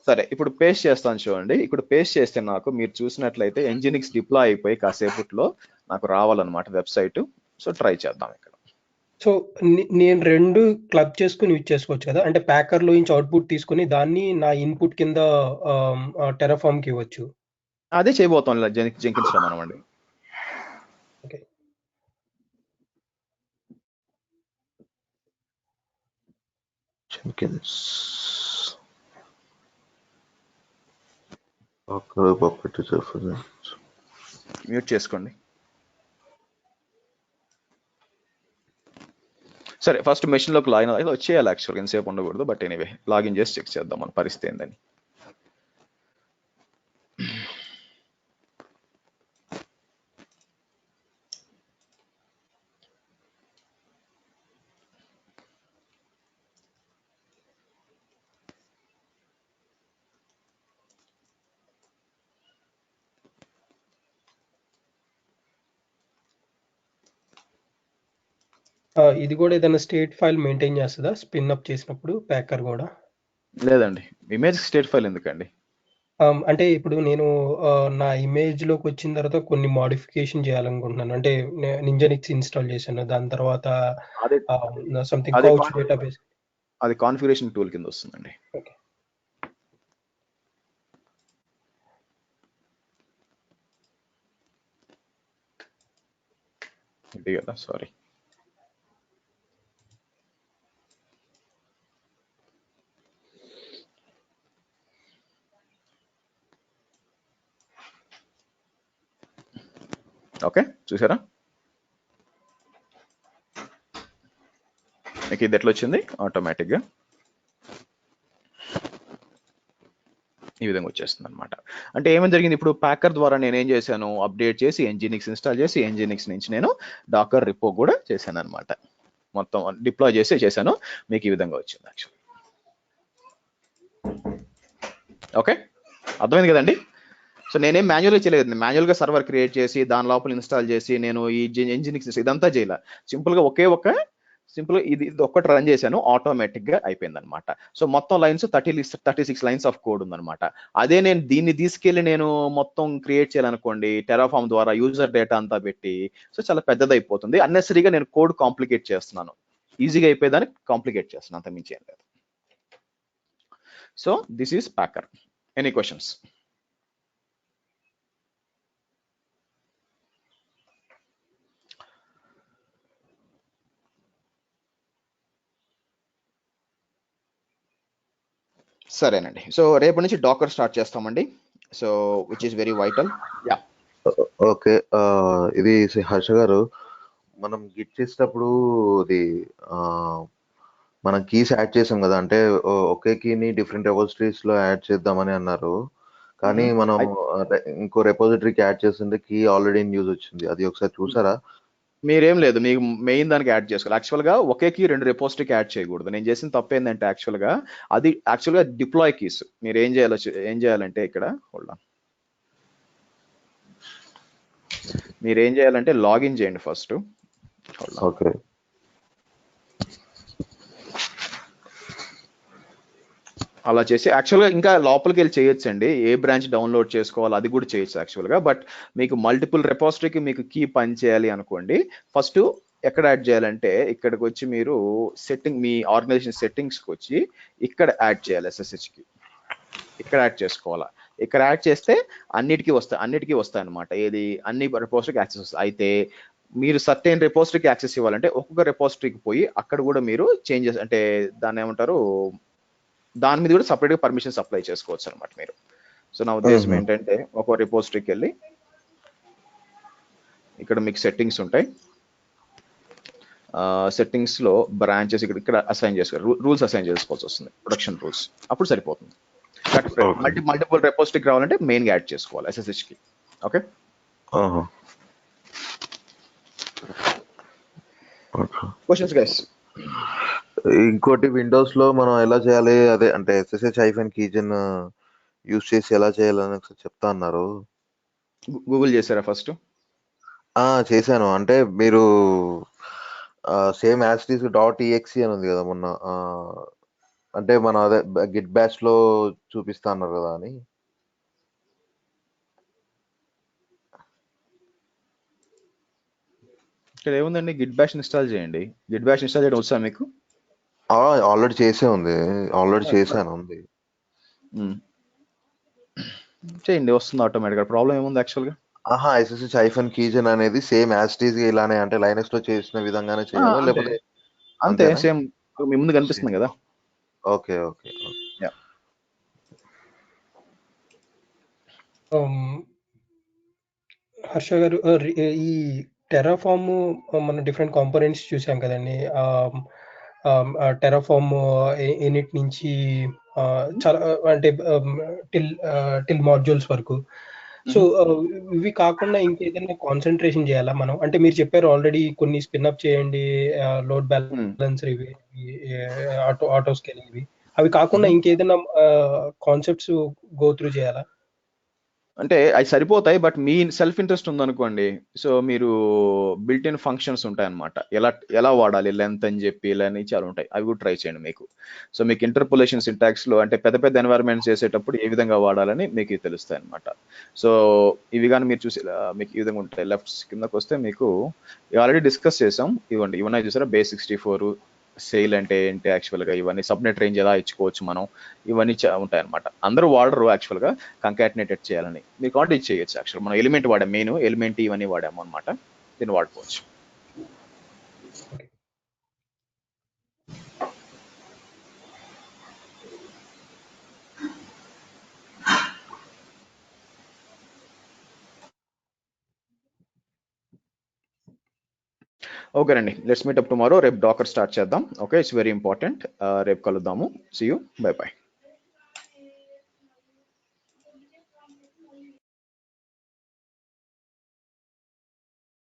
సరే. ఇప్పుడు పేస్ట్ చేస్తాను చూడండి. ఇప్పుడు పేస్ట్ చేస్తే నాకు మీరు చూసినట్లయితే Nginx డిప్లాయ్ అయిపోయి కాసేపట్లో నాకు రావాలన్నమాట వెబ్సైట్. సో ట్రై చేద్దాం ఇక్కడ. సో నేను 2 క్లబ్ చేసుకుని యూజ్ చేసుకోవచ్చు కదా. అంటే ప్యాకర్ లో నుంచి అవుట్పుట్ తీసుకుని దాన్ని నా ఇన్పుట్ కింద టెరాఫామ్ కి ఇవ్వచ్చు. అదే చేయబోతాం జెంకిన్స్ లో మనం అండి. ఓకే, జెంకిన్స్ మ్యూట్ చేసుకోండి. సరే, ఫస్ట్ మెషిన్ లోకి లాగిన్ అయితే వచ్చేయాలి. యాక్చువల్గా ఎంతసేపు ఉండకూడదు, బట్ ఎనీవే లాగిన్ చేసి చెక్ చేద్దాం మన పరిస్థితి ఏందని. ఇది కూడా ఏదైనా స్టేట్ ఫైల్ మెయింటైన్ చేస్తుందా స్పిన్ అప్ చేసినప్పుడు ప్యాకర్ కూడా? లేదండి, ఇమేజ్ స్టేట్ ఫైల్ ఎందుకండి? అంటే ఇప్పుడు నేను నా ఇమేజ్ లోకి వచ్చిన తర్వాత కొన్ని మోడిఫికేషన్ చేయాలనుకుంటున్నాను. అంటే Nginx ఇన్స్టాల్ చేశాను, దాని తర్వాత సంథింగ్ కౌచ్ డేటాబేస్. అది కాన్ఫిగరేషన్ టూల్ కింద వస్తుందండి. ఓకే, ఇది కదా, సారీ. ఓకే, చూసారా మీకు ఇది ఎట్లా వచ్చింది? ఆటోమేటిక్గా ఈ విధంగా వచ్చేస్తుంది అనమాట. అంటే ఏమేమి జరిగింది? ఇప్పుడు ప్యాకర్ ద్వారా నేను ఏం చేశాను, అప్డేట్ చేసి Nginx ఇన్స్టాల్ చేసి Nginx నుంచి నేను డాకర్ రిపో కూడా చేశాను అనమాట. మొత్తం డిప్లాయ్ చేశాను. మీకు ఈ విధంగా వచ్చింది యాక్చువల్లీ. ఓకే, అర్థమైంది కదండి? సో నేనేం మాన్యువల్గా చేయలేదు. మాన్యువల్గా సర్వర్ క్రియేట్ చేసి దాని లోపల ఇన్స్టాల్ చేసి నేను ఈ Nginx ఇదంతా చేయాల. సింపుల్గా ఒకే ఒక సింపుల్ ఇది ఒక్కటి రన్ చేశాను, ఆటోమేటిక్ గా అయిపోయింది అనమాట. సో మొత్తం లైన్స్ 36 లైన్స్ ఆఫ్ కోడ్ ఉందన్నమాట. అదే నేను దీన్ని తీసుకెళ్లి నేను మొత్తం క్రియేట్ చేయాలనుకోండి టెరాఫామ్ ద్వారా యూజర్ డేటా అంతా పెట్టి, సో చాలా పెద్దది అయిపోతుంది. అన్నెసరీగా నేను కోడ్ కాంప్లికేట్ చేస్తున్నాను. ఈజీగా అయిపోయేదాన్ని కాంప్లికేట్ చేస్తున్నాను, అంత మించి ఏం లేదు. So this is packer. Any questions? సరేనండి. సో రేపటి నుంచి డాకర్ స్టార్ట్ చేస్తామండి. So which is very vital. Yeah okay. ఇది హర్ష గారు, మనం గిట్ చేసేటప్పుడు ఇది మనం కీస్ యాడ్ చేసాం కదా, అంటే ఒకే కీని డిఫరెంట్ రెపోజిటరీస్ లో యాడ్ చేద్దామని అన్నారు. కానీ మనం ఇంకో రెపోజిటరీకి యాడ్ చేస్తుంటే కీ ఆల్రెడీ ఇన్ యూజ్ వచ్చింది. అది ఒకసారి చూసారా? మీరేం లేదు, మీకు మెయిన్ దానికి యాడ్ చేసుకోవాలి. యాక్చువల్గా ఒకే కీ 2 రెపోజిటరీకి యాడ్ చేయకూడదు. నేను చేసిన తప్పు ఏంటంటే యాక్చువల్గా డిప్లాయ్ కీస్. మీరు ఏం చేయాలంటే ఇక్కడ మీరు ఏం చేయాలంటే లాగిన్ చేయండి ఫస్ట్. ఓకే. అలా చేసి యాక్చువల్గా ఇంకా లోపలికి వెళ్ళి చేయొచ్చు అండి. ఏ బ్రాంచ్ డౌన్లోడ్ చేసుకోవాలి అది కూడా చేయొచ్చు యాక్చువల్గా. బట్ మీకు మల్టిపుల్ రెపోజిటరీకి మీకు కీ పని చేయాలి అనుకోండి, ఫస్ట్ ఎక్కడ యాడ్ చేయాలంటే ఇక్కడికి వచ్చి మీరు మీ ఆర్గనైజేషన్ సెట్టింగ్స్కి వచ్చి ఇక్కడ యాడ్ చేయాలి. SSHకి ఇక్కడ యాడ్ చేసుకోవాలా. ఇక్కడ యాడ్ చేస్తే అన్నిటికీ వస్తాయి అనమాట. ఏది అన్ని రెపోజిటరీకి యాక్సెస్ వస్తాయి. అయితే మీరు సర్టెన్ రెపోజిటరీకి యాక్సెస్ ఇవ్వాలంటే ఒక్కొక్క రెపోజిటరీకి పోయి అక్కడ కూడా మీరు చేంజెస్, అంటే దాన్ని ఏమంటారు, దాని మీద కూడా సపరేట్గా పర్మిషన్స్ అప్లై చేసుకోవచ్చు అనమాట మీరు. సో నా ఉద్దేశం ఏంటంటే ఒక రిపోజిటరీకి వెళ్ళి ఇక్కడ మీకు సెట్టింగ్స్ ఉంటాయి. సెట్టింగ్స్ లో బ్రాంచెస్ ఇక్కడ అసైన్ చేసుకోవాలి, రూల్స్ అసైన్ చేసుకోవాల్సి వస్తుంది, ప్రొడక్షన్ రూల్స్. అప్పుడు సరిపోతుంది. మల్టిపుల్ రెపోజిటరీకి రావాలంటే మెయిన్ గా యాడ్ చేసుకోవాలి SSH కి. ఓకే. Questions guys? ఇంకోటి విండోస్ లో మనం ఎలా చేయాలి, అదే అంటే SSH-keygen యూజ్ చేసి ఎలా చేయాలని ఒకసారి చెప్తా అన్నారు. గూగుల్ చేశారా ఫస్ట్? చేశాను. అంటే మీరు సేమ్ యాస్టీస్ .exe అని ఉంది కదా మొన్న, అంటే మనం అదే గిట్ బ్యాష్ లో చూపిస్తా అన్నారు కదా అని. ఇక్కడ ఏముందండి, గిట్ బ్యాష్ ఇన్స్టాల్ చేయండి. గిట్ బ్యాష్ ఇన్స్టాల్ చేయడం వచ్చా మీకు? ఆల్రెడీ చేసే ఉంది, ఆల్రెడీ చేశాను ఉంది. చేయండి, వస్తుంది ఆటోమేటిక్గా. ప్రాబ్లం ఏముంది యాక్చువల్గా? SSH-keygen అనేది సేమ్ యాస్టీస్ ఇలానే, అంటే లైనక్స్ లో చేసిన విధంగానే చేయాలా లేకపోతే? అంతే, సేమ్ మీ ముందు కనిపిస్తుంది కదా. Okay okay. హర్ష గారు, ఈ టెరాఫామ్ మన డిఫరెంట్ కాంపోనెంట్స్ చూసాం కదండి. టెరాఫామ్ ఇనిట్ నుంచి చాలా అంటే టిల్ మాడ్యూల్స్ వరకు. సో ఇవి కాకుండా ఇంకేదైనా కాన్సన్ట్రేషన్ చేయాలా మనం? అంటే మీరు చెప్పారు ఆల్రెడీ కొన్ని స్పిన్అప్ చేయండి, లోడ్ బ్యాలెన్సర్ ఇవి, ఆటో స్కేలింగ్ ఇవి. అవి కాకుండా ఇంకేదైనా కాన్సెప్ట్స్ గో త్రూ చేయాలా? అంటే అవి సరిపోతాయి, బట్ మీ సెల్ఫ్ ఇంట్రెస్ట్ ఉందనుకోండి, సో మీరు బిల్ట్ ఇన్ ఫంక్షన్స్ ఉంటాయన్నమాట. ఎలా వాడాలి, లెంత్ అని చెప్పి ఇలా చాలా ఉంటాయి, అవి కూడా ట్రై చేయండి మీకు. సో మీకు ఇంటర్పోలేషన్ సింటాక్స్ లో అంటే పెద్ద ఎన్వైరన్మెంట్స్ చేసేటప్పుడు ఏ విధంగా వాడాలని మీకు తెలుస్తాయి అనమాట. సో ఇవి కానీ మీరు చూసి మీకు ఈ విధంగా ఉంటాయి. లెఫ్ట్ కిందకి వస్తే మీకు ఆల్రెడీ డిస్కస్ చేసాం. ఇవన్నీ చూసారా, base64, సెయిల్ అంటే ఏంటి యాక్చువల్గా, ఇవన్నీ సబ్నెట్ రేంజ్ ఎలా ఇచ్చుకోవచ్చు మనం, ఇవన్నీ ఉంటాయి అనమాట. అందరూ వాడరు యాక్చువల్గా కంకాటినేటెడ్ చేయాలని. మీరు కాంటే ఇది చేయొచ్చు. యాక్చువల్ మనం ఎలిమెంట్ వాడాం, మెయిన్ ఎలిమెంట్ ఇవన్నీ వాడాము అనమాట. దీన్ని వాడుకోవచ్చు. ఓకేనండి, లెట్స్ మీట్ అప్ టుమారో. రేపు డాకర్ స్టార్ట్ చేద్దాం. Okay, it's very important. రేపు కలుద్దాము. See you, bye by.